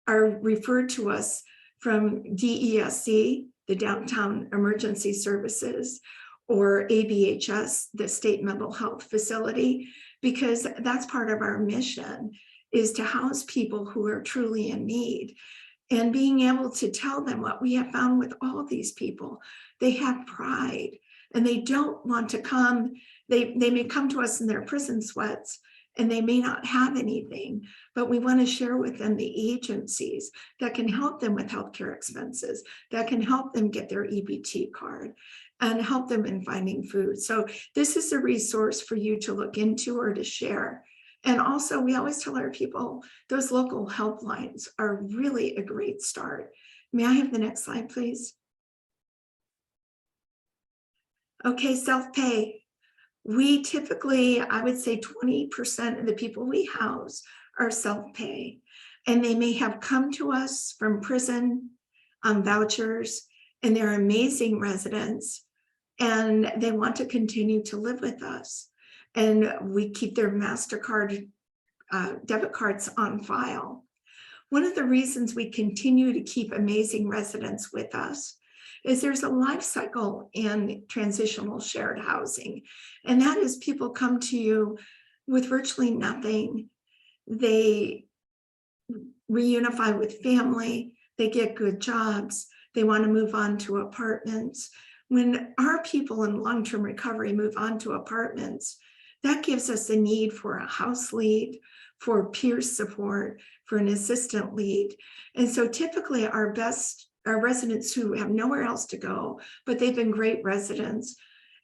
are referred to us from DESC, the Downtown Emergency Services, or ABHS, the State Mental Health Facility, because that's part of our mission, is to house people who are truly in need. And being able to tell them what we have found with all of these people, they have pride and they don't want to come. They may come to us in their prison sweats and they may not have anything, but we want to share with them the agencies that can help them with healthcare expenses, that can help them get their EBT card and help them in finding food. So this is a resource for you to look into or to share. And also, we always tell our people, those local helplines are really a great start. May I have the next slide, please? Okay, self-pay. We typically, I would say 20% of the people we house are self-pay, and they may have come to us from prison on vouchers, and they're amazing residents, and they want to continue to live with us. And we keep their MasterCard debit cards on file. One of the reasons we continue to keep amazing residents with us is there's a life cycle in transitional shared housing. And that is, people come to you with virtually nothing. They reunify with family, they get good jobs, they want to move on to apartments. When our people in long-term recovery move on to apartments, that gives us a need for a house lead, for peer support, for an assistant lead. And so typically our residents who have nowhere else to go, but they've been great residents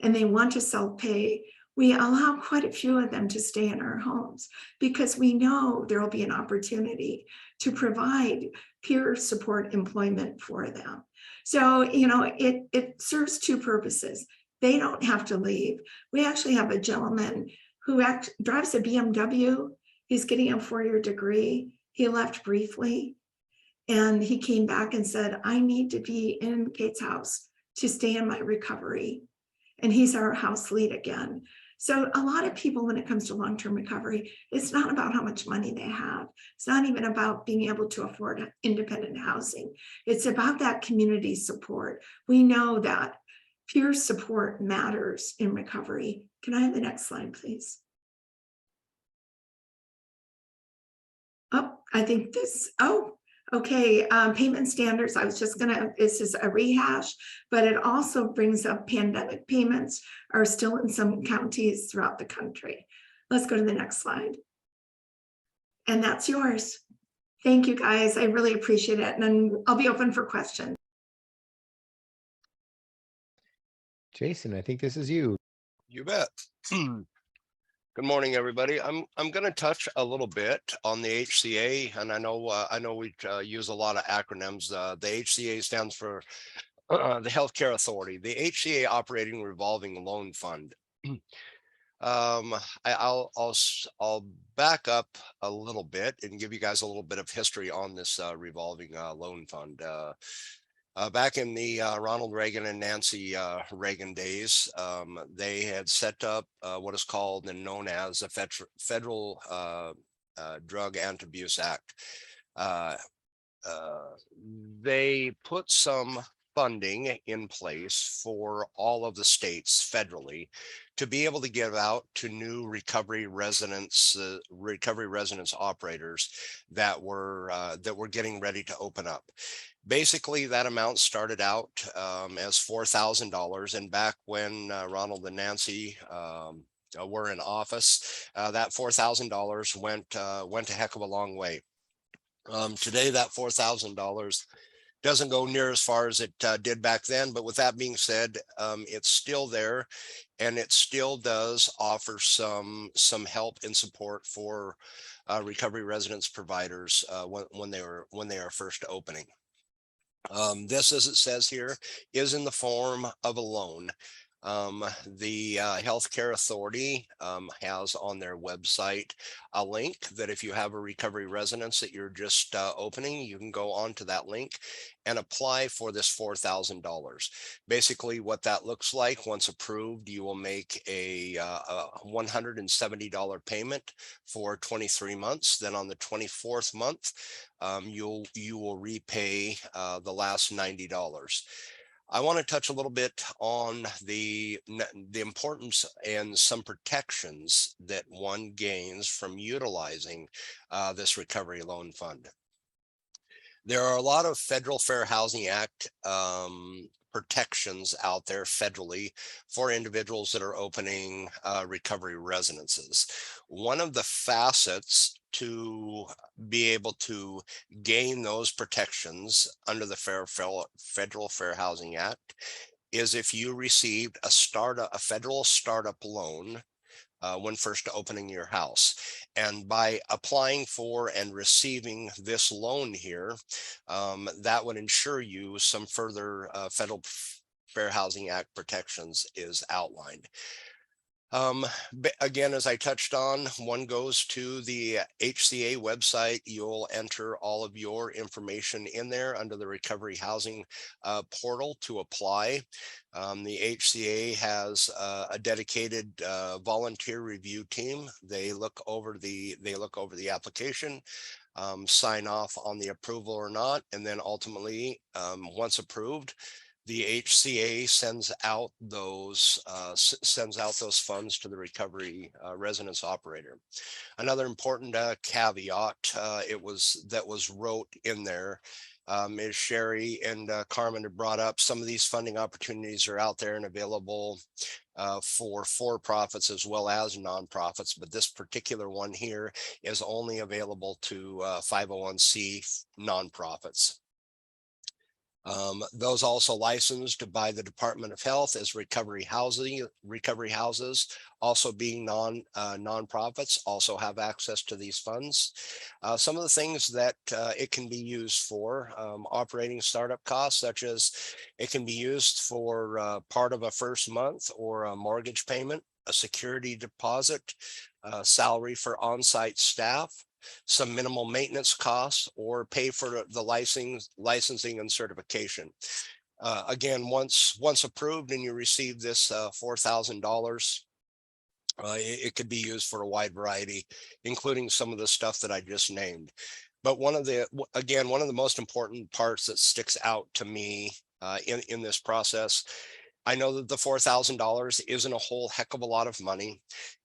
and they want to self-pay, we allow quite a few of them to stay in our homes because we know there will be an opportunity to provide peer support employment for them. So, you know, it serves two purposes. They don't have to leave. We actually have a gentleman who drives a BMW. He's getting a 4-year degree. He left briefly and he came back and said, I need to be in Kate's house to stay in my recovery. And he's our house lead again. So a lot of people, when it comes to long-term recovery, it's not about how much money they have. It's not even about being able to afford independent housing. It's about that community support. We know that peer support matters in recovery. Can I have the next slide, please? Oh, I think this, okay, payment standards. I was just gonna, this is a rehash, but it also brings up pandemic payments are still in some counties throughout the country. Let's go to the next slide. And that's yours. Thank you guys, I really appreciate it. And then I'll be open for questions. Jason, I think this is you. You bet. Good morning, everybody. I'm going to touch a little bit on the HCA, and I know we use a lot of acronyms. The HCA stands for the Healthcare Authority, the HCA Operating Revolving Loan Fund. I'll back up a little bit and give you guys a little bit of history on this revolving loan fund. Back in the Ronald Reagan and Nancy Reagan days, they had set up what is called and known as the Federal Drug and Abuse Act. They put some funding in place for all of the states federally to be able to give out to new recovery residents operators that were getting ready to open up. Basically, that amount started out as $4,000, and back when Ronald and Nancy were in office, that $4,000 went a heck of a long way. Today, that $4,000 doesn't go near as far as it did back then. But with that being said, it's still there, and it still does offer some help and support for recovery residence providers when they are first opening. This, as it says here, is in the form of a loan. The Healthcare Authority has on their website a link that if you have a recovery residence that you're just opening, you can go onto that link and apply for this $4,000. Basically, what that looks like, once approved, you will make a $170 payment for 23 months. Then on the 24th month, you will repay the last $90. I want to touch a little bit on the importance and some protections that one gains from utilizing this recovery loan fund. There are a lot of Federal Fair Housing Act protections out there federally for individuals that are opening recovery residences. One of the facets to be able to gain those protections under the Federal Fair Housing Act is if you received a federal startup loan when first opening your house. And by applying for and receiving this loan here, that would ensure you some further Federal Fair Housing Act protections is outlined. Again, as I touched on, one goes to the HCA website. You'll enter all of your information in there under the recovery housing portal to apply. The HCA has a dedicated volunteer review team. They look over the application, sign off on the approval or not, and then ultimately, once approved, the HCA sends out those funds to the recovery residence operator. Another important caveat that was wrote in there is Sherri and Carmin have brought up some of these funding opportunities are out there and available for-profits as well as nonprofits, but this particular one here is only available to 501c nonprofits. Those also licensed by the Department of Health as recovery houses, also being nonprofits, also have access to these funds. Some of the things that it can be used for, operating startup costs, such as it can be used for part of a first month or a mortgage payment, a security deposit, salary for on-site staff, some minimal maintenance costs, or pay for the licensing and certification. Again, once approved and you receive this $4,000, it could be used for a wide variety, including some of the stuff that I just named. But one of the most important parts that sticks out to me in this process, I know that the $4,000 isn't a whole heck of a lot of money.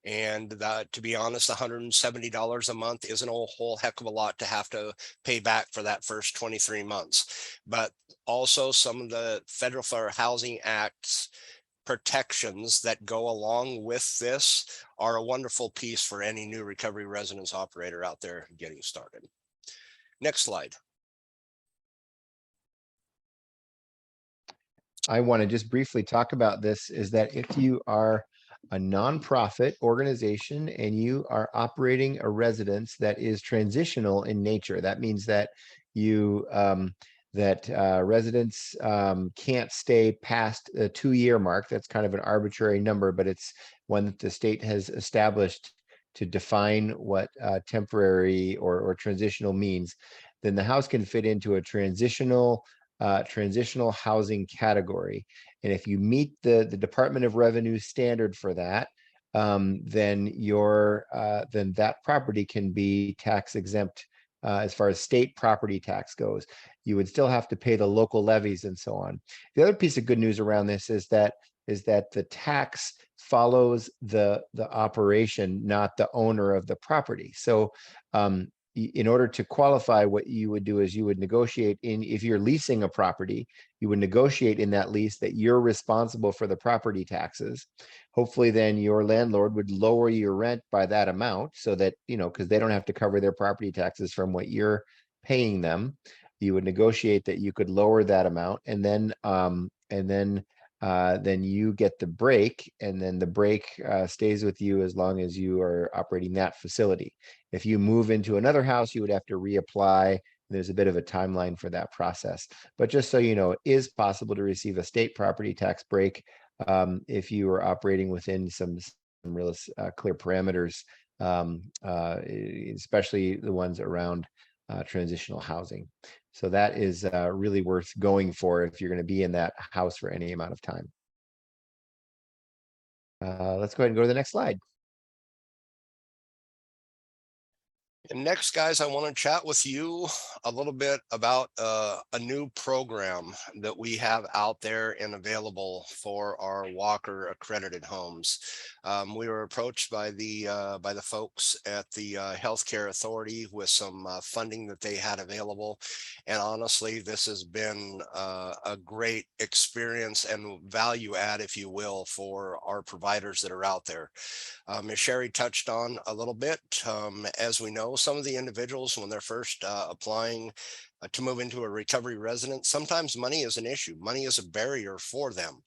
And to be honest, $170 a month isn't a whole heck of a lot to have to pay back for that first 23 months. But also some of the Federal Fair Housing Act's protections that go along with this are a wonderful piece for any new recovery residence operator out there getting started. Next slide. I want to just briefly talk about this, is that if you are a nonprofit organization and you are operating a residence that is transitional in nature, that means that you residents can't stay past a 2-year mark. That's kind of an arbitrary number, but it's one that the state has established to define what temporary or transitional means. Then the house can fit into a transitional housing category. And if you meet the Department of Revenue standard for that, then that property can be tax exempt as far as state property tax goes. You would still have to pay the local levies and so on. The other piece of good news around this is that the tax follows the operation, not the owner of the property. So in order to qualify, what you would do is you would negotiate if you're leasing a property, you would negotiate in that lease that you're responsible for the property taxes. Hopefully then your landlord would lower your rent by that amount so that, because they don't have to cover their property taxes from what you're paying them. You would negotiate that you could lower that amount, and then you get the break, and then the break stays with you as long as you are operating that facility. If you move into another house, you would have to reapply. There's a bit of a timeline for that process. But just so you know, it is possible to receive a state property tax break if you are operating within some real clear parameters, especially the ones around transitional housing. So that is really worth going for if you're going to be in that house for any amount of time. Let's go ahead and go to the next slide. And next, guys, I want to chat with you a little bit about a new program that we have out there and available for our WAQRR accredited homes. We were approached by the folks at the Healthcare Authority with some funding that they had available, and honestly, this has been a great experience and value add, if you will, for our providers that are out there. As Sherri touched on a little bit, as we know, some of the individuals when they're first applying to move into a recovery residence, sometimes money is an issue. Money is a barrier for them.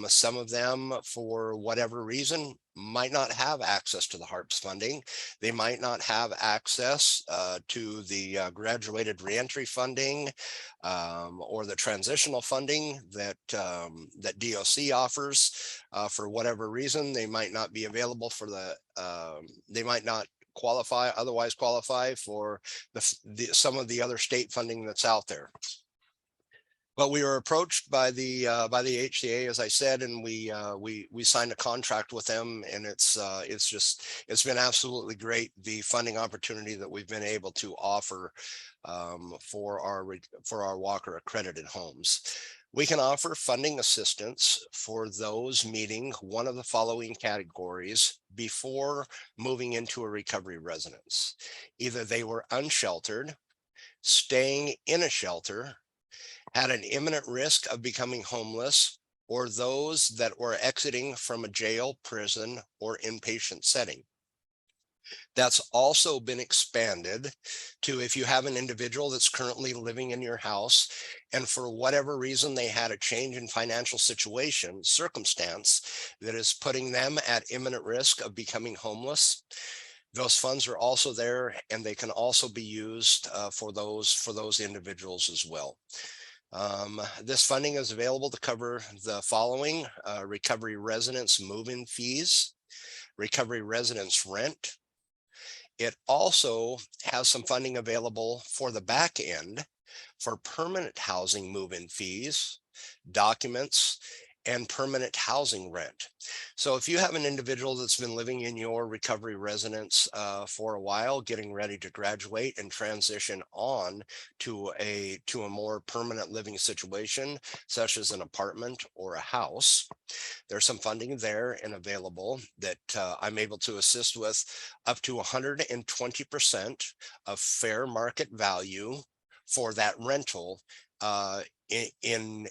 Some of them, for whatever reason, might not have access to the HARPS funding. They might not have access to the graduated reentry funding or the transitional funding that that DOC offers. For whatever reason, they might not be available for the, they might not otherwise qualify for some of the other state funding that's out there. But we were approached by the HCA, as I said, and we signed a contract with them, and it's been absolutely great, the funding opportunity that we've been able to offer for our WAQRR accredited homes. We can offer funding assistance for those meeting one of the following categories before moving into a recovery residence. Either they were unsheltered, staying in a shelter, had an imminent risk of becoming homeless, or those that were exiting from a jail, prison, or inpatient setting. That's also been expanded to if you have an individual that's currently living in your house and for whatever reason they had a change in financial circumstance that is putting them at imminent risk of becoming homeless. Those funds are also there, and they can also be used for those individuals as well. This funding is available to cover the following: recovery residence move-in fees, recovery residence rent. It also has some funding available for the back end for permanent housing move-in fees, documents, and permanent housing rent. So if you have an individual that's been living in your recovery residence for a while, getting ready to graduate and transition on to a more permanent living situation, such as an apartment or a house, there's some funding there and available that I'm able to assist with up to 120% of fair market value for that rental in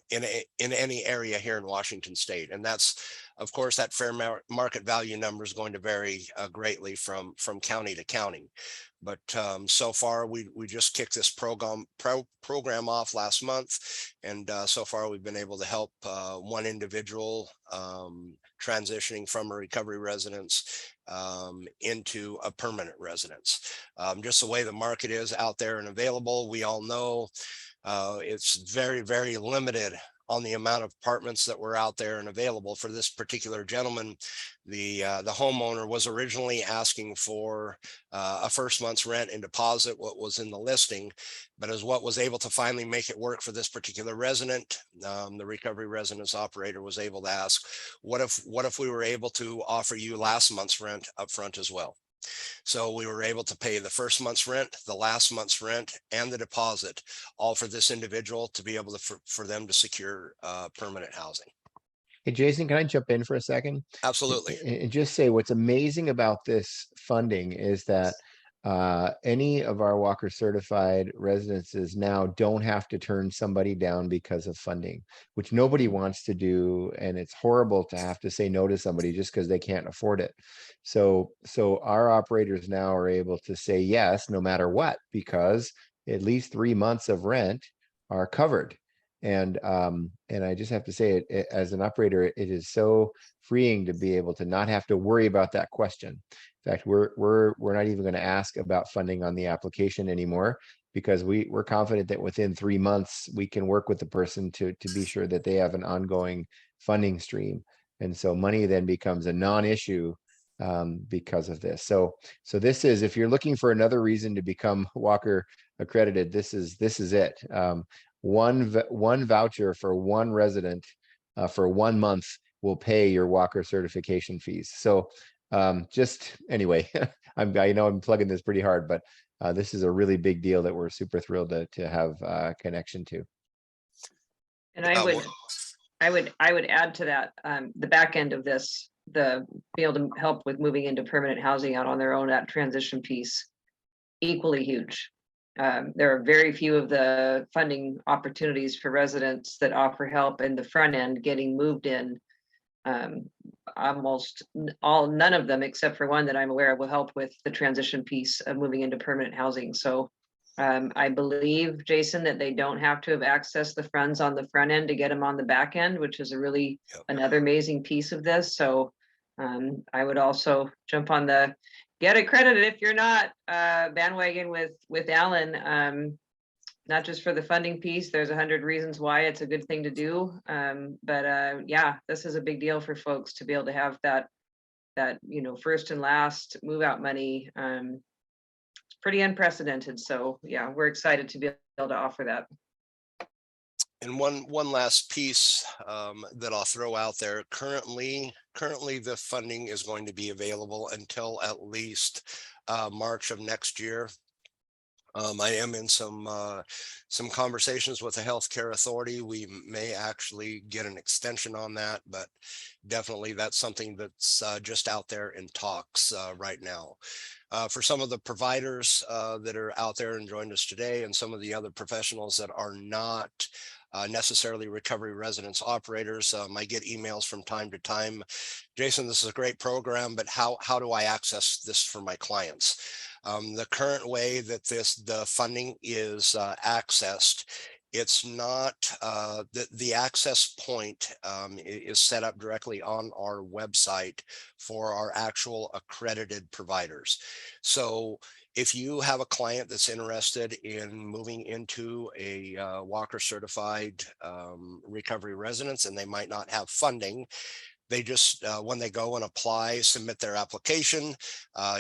any area here in Washington State. And that's, of course, that fair market value number is going to vary greatly from county to county. But so far, we just kicked this program off last month, and so far we've been able to help one individual transitioning from a recovery residence into a permanent residence. Just the way the market is out there and available, we all know it's very, very limited on the amount of apartments that were out there and available. For this particular gentleman, the homeowner was originally asking for a first month's rent and deposit, what was in the listing, but as what was able to finally make it work for this particular resident, the recovery residence operator was able to ask, what if we were able to offer you last month's rent up front as well? So we were able to pay the first month's rent, the last month's rent, and the deposit, all for this individual to be able to, for them to secure permanent housing. Hey, Jason, can I jump in for a second? Absolutely. And just say what's amazing about this funding is that any of our WAQRR certified residences now don't have to turn somebody down because of funding, which nobody wants to do. And it's horrible to have to say no to somebody just because they can't afford it. So our operators now are able to say yes, no matter what, because at least 3 months of rent are covered. And I just have to say it as an operator, it is so freeing to be able to not have to worry about that question. In fact, we're not even going to ask about funding on the application anymore, because we're confident that within 3 months we can work with the person to be sure that they have an ongoing funding stream. And so money then becomes a non-issue because of this. So this is, if you're looking for another reason to become WAQRR accredited, this is it. One voucher for one resident for 1 month will pay your WAQRR certification fees. So just anyway, I know I'm plugging this pretty hard, but this is a really big deal that we're super thrilled to have connection to. And I would add to that, the back end of this, the be able to help with moving into permanent housing out on their own, that transition piece, equally huge. There are very few of the funding opportunities for residents that offer help in the front end getting moved in. Almost none of them, except for one that I'm aware of, will help with the transition piece of moving into permanent housing. So I believe, Jason, that they don't have to have accessed the funds on the front end to get them on the back end, which is a really another amazing piece of this. So I would also jump on the get accredited if you're not bandwagon with Alan. Not just for the funding piece, there's 100 reasons why it's a good thing to do. But yeah, this is a big deal for folks to be able to have that first and last move out money. It's pretty unprecedented. So yeah, we're excited to be able to offer that. And one last piece that I'll throw out there. Currently the funding is going to be available until at least March of next year. I am in some conversations with the healthcare authority. We may actually get an extension on that, but definitely that's something that's just out there in talks right now. For some of the providers that are out there and joined us today, and some of the other professionals that are not necessarily recovery residence operators, I get emails from time to time. Jason, this is a great program, but how do I access this for my clients? The current way that the funding is accessed, it's not the access point is set up directly on our website for our actual accredited providers. So if you have a client that's interested in moving into a WAQRR certified recovery residence, and they might not have funding, they just, when they go and apply, submit their application,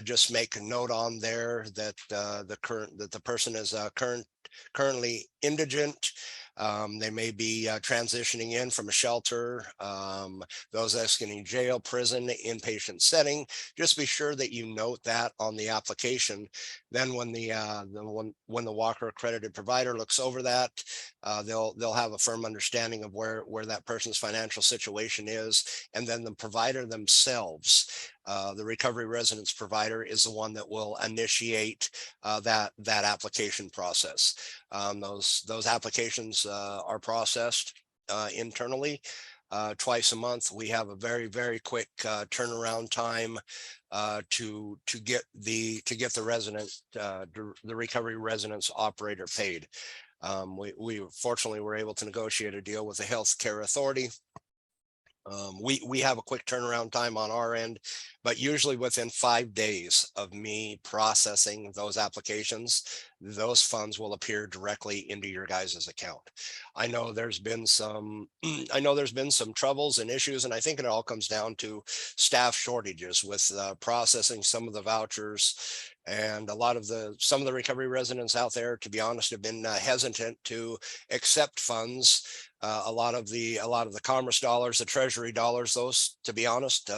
just make a note on there that the person is currently indigent. They may be transitioning in from a shelter, those that's getting jail, prison, inpatient setting. Just be sure that you note that on the application. Then when the WAQRR accredited provider looks over that, they'll have a firm understanding of where that person's financial situation is, and then the provider themselves, the recovery residence provider, is the one that will initiate that application process. Those applications are processed internally twice a month. We have a very, very quick turnaround time to get the resident, the recovery residence operator paid. We fortunately were able to negotiate a deal with the healthcare authority. We have a quick turnaround time on our end, but usually within 5 days of me processing those applications, those funds will appear directly into your guys' account. I know there's been some troubles and issues, and I think it all comes down to staff shortages with processing some of the vouchers. And some of the recovery residents out there, to be honest, have been hesitant to accept funds. A lot of the Commerce dollars, the Treasury dollars, those, to be honest,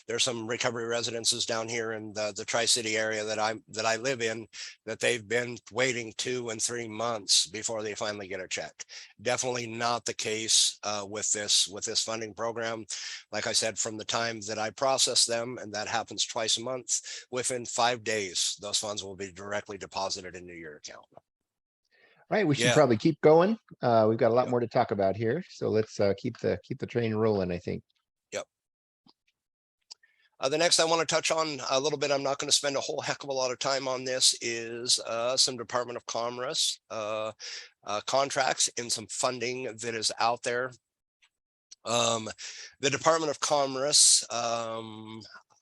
there's some recovery residences down here in the Tri-City area that I live in, that they've been waiting 2 and 3 months before they finally get a check. Definitely not the case with this funding program. Like I said, from the time that I process them, and that happens twice a month, within 5 days, those funds will be directly deposited into your account. All right, we should probably keep going. We've got a lot more to talk about here, so let's keep the train rolling, I think. Yep. The next I want to touch on a little bit, I'm not going to spend a whole heck of a lot of time on this, is some Department of Commerce contracts and some funding that is out there. The Department of Commerce,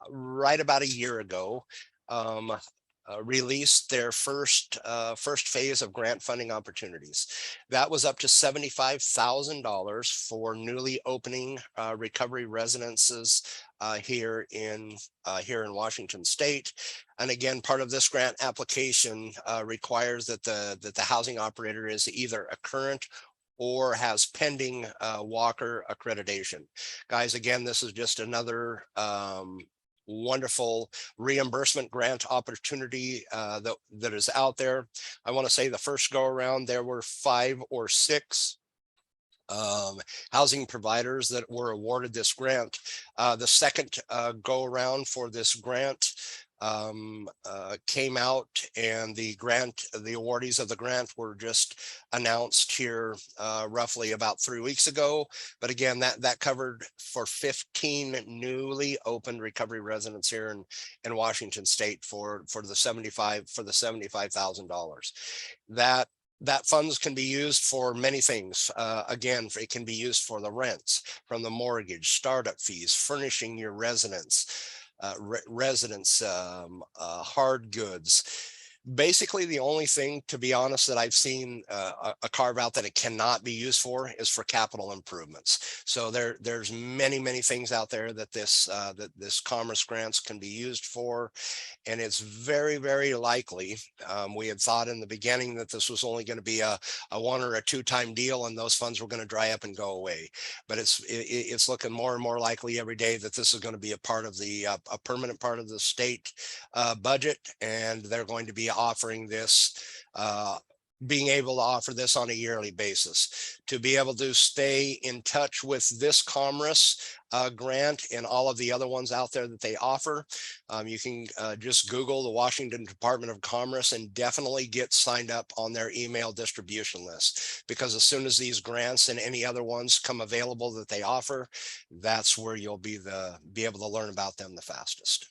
right about a year ago, released their first phase of grant funding opportunities. That was up to $75,000 for newly opening recovery residences here in Washington State. And again, part of this grant application requires that the housing operator is either a current or has pending WAQRR accreditation. Guys, again, this is just another wonderful reimbursement grant opportunity that is out there. I want to say the first go around there were 5 or 6 housing providers that were awarded this grant. The second go around for this grant came out, and the awardees of the grant were just announced here roughly about 3 weeks ago. But again, that covered for 15 newly opened recovery residents here in Washington State for the $75,000. That funds can be used for many things. Again, it can be used for the rents from the mortgage, startup fees, furnishing your residence, hard goods. Basically, the only thing, to be honest, that I've seen a carve out that it cannot be used for is for capital improvements. So there's many things out there that this Commerce grants can be used for, and it's very likely. We had thought in the beginning that this was only going to be a 1 or a 2 time deal, and those funds were going to dry up and go away. But it's looking more and more likely every day that this is going to be a part of a permanent part of the state budget, and they're going to be offering this, being able to offer this on a yearly basis. To be able to stay in touch with this Commerce grant and all of the other ones out there that they offer, you can just Google the Washington Department of Commerce and definitely get signed up on their email distribution list, because as soon as these grants and any other ones come available that they offer, that's where you'll be able to learn about them the fastest.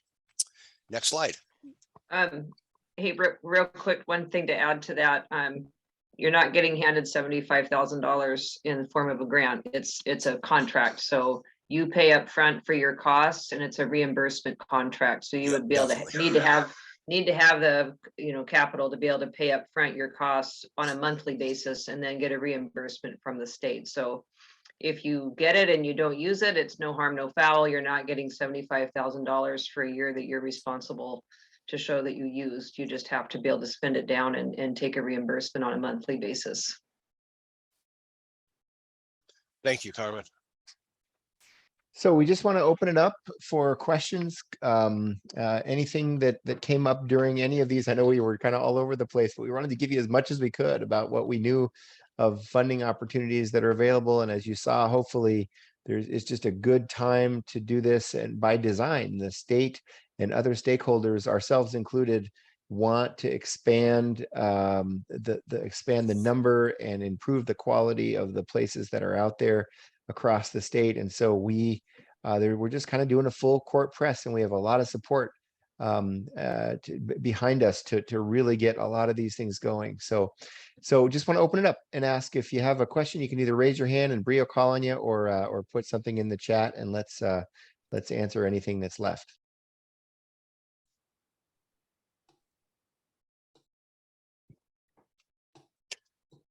Next slide. Hey, real quick, one thing to add to that. You're not getting handed $75,000 in the form of a grant. It's a contract. So you pay up front for your costs, and it's a reimbursement contract. So you would be able to need to have the capital to be able to pay up front your costs on a monthly basis, and then get a reimbursement from the state. So if you get it and you don't use it, it's no harm, no foul. You're not getting $75,000 for a year that you're responsible to show that you used. You just have to be able to spend it down and take a reimbursement on a monthly basis. Thank you, Carmen. So we just want to open it up for questions. Anything that came up during any of these. I know we were kind of all over the place, but we wanted to give you as much as we could about what we knew of funding opportunities that are available. And as you saw, hopefully it's just a good time to do this. And by design, the state and other stakeholders, ourselves included, want to expand expand the number and improve the quality of the places that are out there across the state. And so we're just kind of doing a full court press, and we have a lot of support behind us to really get a lot of these things going. So just want to open it up and ask, if you have a question, you can either raise your hand and Bree will call on you, or put something in the chat, and let's answer anything that's left.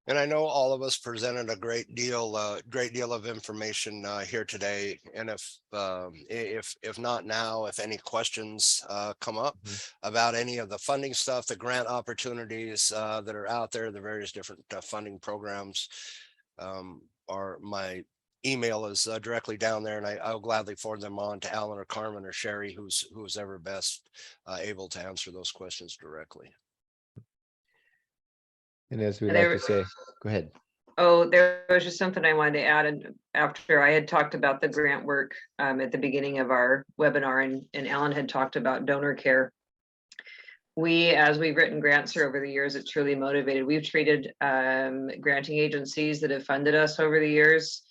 And I know all of us presented a great deal of information here today. And if not now, if any questions come up about any of the funding stuff, the grant opportunities that are out there, the various different funding programs, my email is directly down there, and I'll gladly forward them on to Alan or Carmen or Sherri, who's ever best able to answer those questions directly. And as we like to say, go ahead. Oh, there was just something I wanted to add. And after I had talked about the grant work at the beginning of our webinar, and Alan had talked about donor care. As we've written grants over the years, it's truly motivated. We've treated granting agencies that have funded us over the years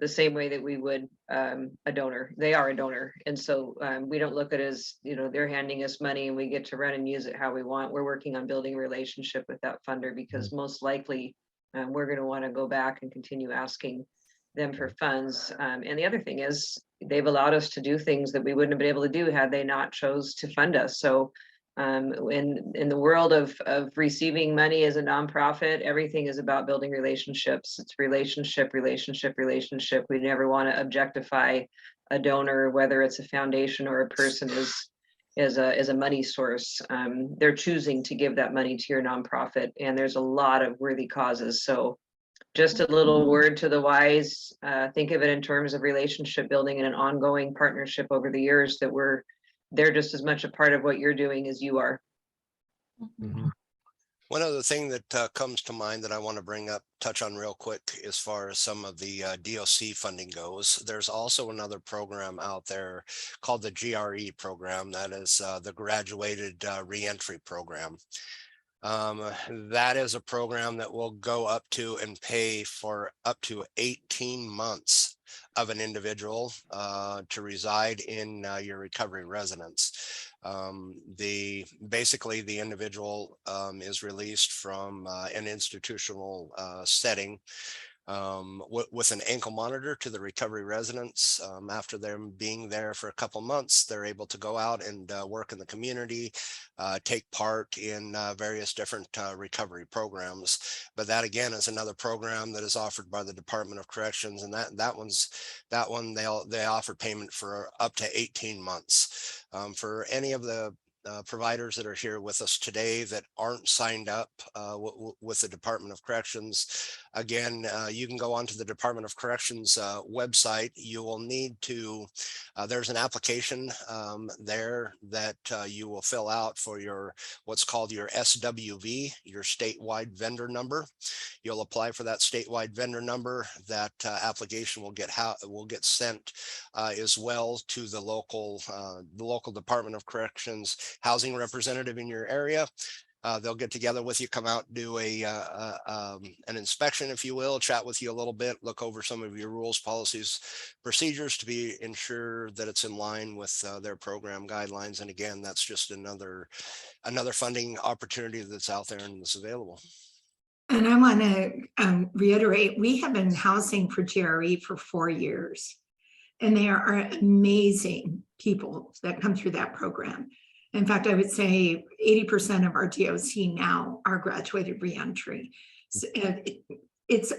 the same way that we would a donor. They are a donor. And so we don't look at it as, they're handing us money and we get to run and use it how we want. We're working on building a relationship with that funder, because most likely we're going to want to go back and continue asking them for funds. And the other thing is, they've allowed us to do things that we wouldn't have been able to do had they not chose to fund us. So in the world of receiving money as a nonprofit, everything is about building relationships. It's relationship. We never want to objectify a donor, whether it's a foundation or a person as a money source. They're choosing to give that money to your nonprofit, and there's a lot of worthy causes. So just a little word to the wise, think of it in terms of relationship building and an ongoing partnership over the years that we're they're just as much a part of what you're doing as you are. Mhm. One other thing that comes to mind that I want to touch on real quick, as far as some of the DOC funding goes, there's also another program out there called the GRE program. That is the Graduated Reentry Program. That is a program that will go up to and pay for up to 18 months of an individual to reside in your recovery residence. Basically the individual is released from an institutional setting with an ankle monitor to the recovery residents. After them being there for a couple months, they're able to go out and work in the community, take part in various different recovery programs. But that again is another program that is offered by the Department of Corrections, and that one they offer payment for up to 18 months. For any of the providers that are here with us today that aren't signed up with the Department of Corrections, again, you can go onto the Department of Corrections website. You will need to, there's an application there that you will fill out for what's called your SWV, your statewide vendor number. You'll apply for that statewide vendor number. That application will get sent as well to the local Department of Corrections housing representative in your area. They'll get together with you, come out, do an inspection, if you will, chat with you a little bit, look over some of your rules, policies, procedures to ensure that it's in line with their program guidelines. And again, that's just another funding opportunity that's out there and is available. And I want to reiterate, we have been housing for GRE for 4 years, and they are amazing people that come through that program. In fact, I would say 80% of our DOC now are graduated reentry. So it's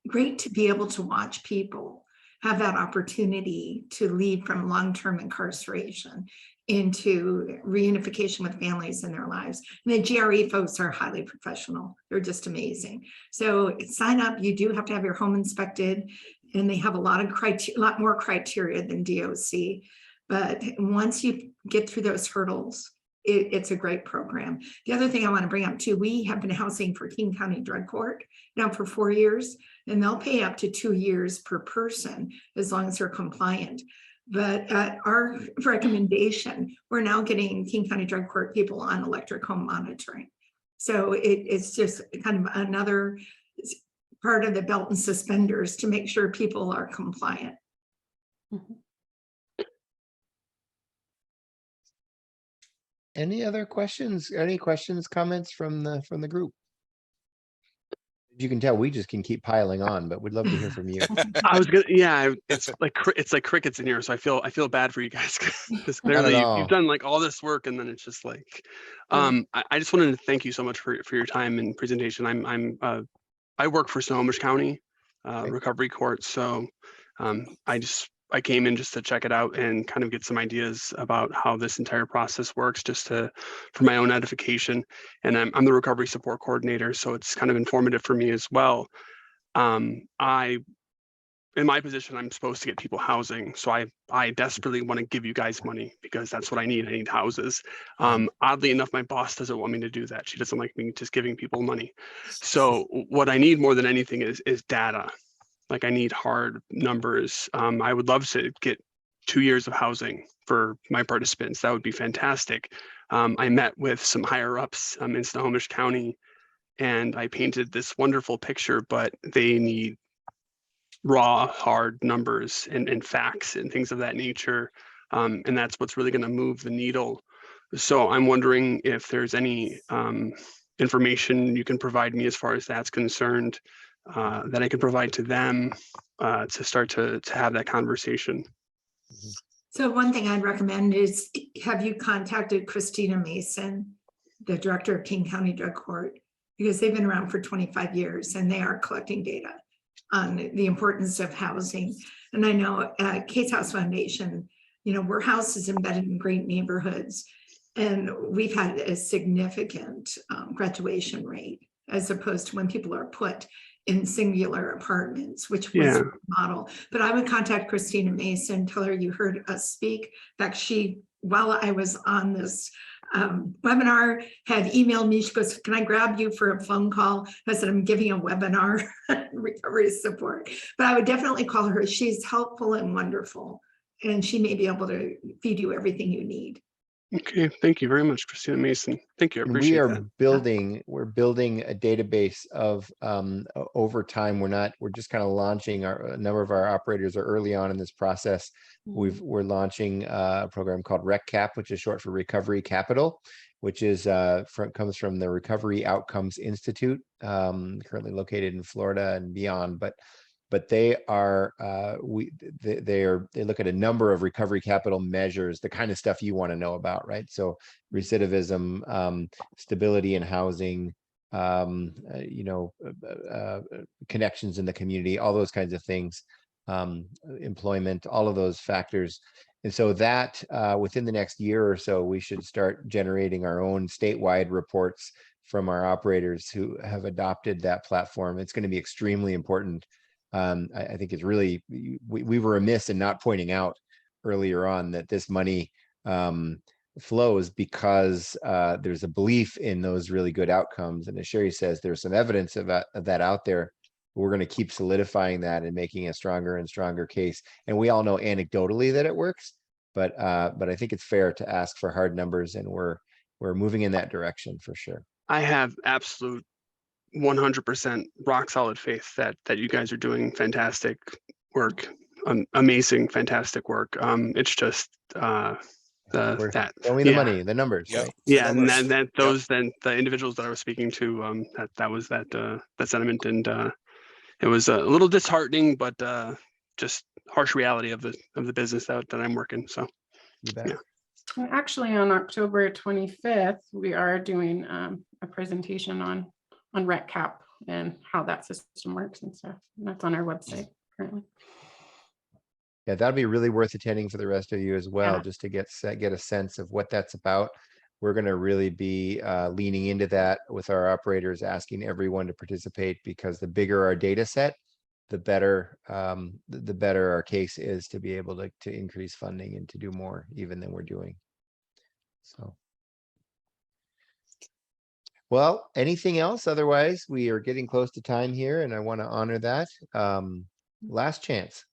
great to be able to watch people have that opportunity to leave from long-term incarceration into reunification with families in their lives. And the GRE folks are highly professional. They're just amazing. So sign up. You do have to have your home inspected, and they have a lot more criteria than DOC. But once you get through those hurdles, it's a great program. The other thing I want to bring up too, we have been housing for King County Drug Court now for 4 years, and they'll pay up to 2 years per person as long as they're compliant. But at our recommendation, we're now getting King County Drug Court people on electric home monitoring. So it's just kind of another part of the belt and suspenders to make sure people are compliant. Mm-hmm. Any other questions? Any questions, comments from the group? You can tell we just can keep piling on, but we'd love to hear from you. I was gonna, yeah, it's like crickets in here, so I feel bad for you guys because clearly you've done like all this work, and then it's just like, I just wanted to thank you so much for your time and presentation. I work for Snohomish County Recovery Court, so I came in just to check it out and kind of get some ideas about how this entire process works, just for my own edification. And I'm the recovery support coordinator, so it's kind of informative for me as well. In my position, I'm supposed to get people housing, so I desperately want to give you guys money because that's what I need. I need houses. Oddly enough, my boss doesn't want me to do that. She doesn't like me just giving people money. So what I need more than anything is data. Like, I need hard numbers. I would love to get 2 years of housing for my participants. That would be fantastic. I met with some higher ups in Snohomish County, and I painted this wonderful picture, but they need raw, hard numbers and facts and things of that nature. And that's what's really going to move the needle. So I'm wondering if there's any information you can provide me as far as that's concerned, that I can provide to them to start to have that conversation. So one thing I'd recommend is, have you contacted Christina Mason, the director of King County Drug Court? Because they've been around for 25 years and they are collecting data on the importance of housing. And I know at Case House Foundation, we're houses embedded in great neighborhoods, and we've had a significant graduation rate, as opposed to when people are put in singular apartments, which was the model. But I would contact Christina Mason, tell her you heard us speak. In fact, while I was on this webinar, had emailed me. She goes, "Can I grab you for a phone call?" I said, "I'm giving a webinar on recovery support." But I would definitely call her. She's helpful and wonderful, and she may be able to feed you everything you need. Okay, thank you very much, Christina Mason. Thank you, I And appreciate we are that. we're building a database of over time. We're just kind of launching. A number of our operators are early on in this process. We're launching a program called RecCap, which is short for Recovery Capital, which is comes from the Recovery Outcomes Institute, currently located in Florida and beyond. But they are they look at a number of recovery capital measures, the kind of stuff you want to know about, right? So recidivism, stability in housing, connections in the community, all those kinds of things, employment, all of those factors. And so that within the next year or so, we should start generating our own statewide reports from our operators who have adopted that platform. It's going to be extremely important. I think it's really, we were remiss in not pointing out earlier on that this money flows because there's a belief in those really good outcomes. And as Sherri says, there's some evidence of that out there. We're going to keep solidifying that and making a stronger and stronger case. And we all know anecdotally that it works, but I think it's fair to ask for hard numbers, and we're moving in that direction for sure. I have absolute 100% rock solid faith that you guys are doing fantastic work, amazing, fantastic work. It's just Show me the money, the numbers. Yep. Right? Yeah, and then the individuals that I was speaking to, that was that sentiment, and it was a little disheartening, but just harsh reality of the business that I'm working. So You bet. yeah. And actually, on October 25th, we are doing a presentation on RecCap and how that system works and stuff. And that's on our website currently. Yeah, that'd be really worth attending for the rest of you as well, Yeah. just to get a sense of what that's about. We're going to really be leaning into that with our operators, asking everyone to participate, because the bigger our data set, the better our case is to be able to increase funding and to do more even than we're doing. So, well, anything else? Otherwise, we are getting close to time here, and I want to honor that. Last chance.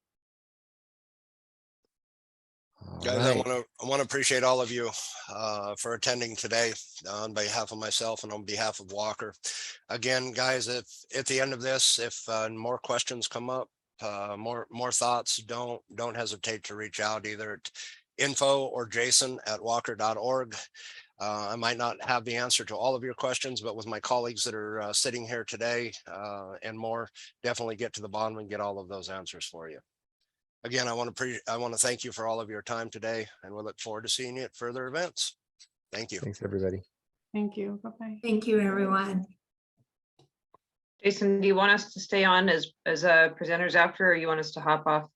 Guys, I want to appreciate all of you for attending today on behalf of myself and on behalf of WAQRR. Again, guys, if at the end of this, if more questions come up, more thoughts, don't hesitate to reach out either at info or jason@waqrr.org. I might not have the answer to all of your questions, but with my colleagues that are sitting here today and more, definitely get to the bottom and get all of those answers for you. Again, I want to thank you for all of your time today, and we look forward to seeing you at further events. Thank you. Thanks, everybody. Thank you. Bye-bye. Thank you, everyone. Jason, do you want us to stay on as presenters after, or you want us to hop off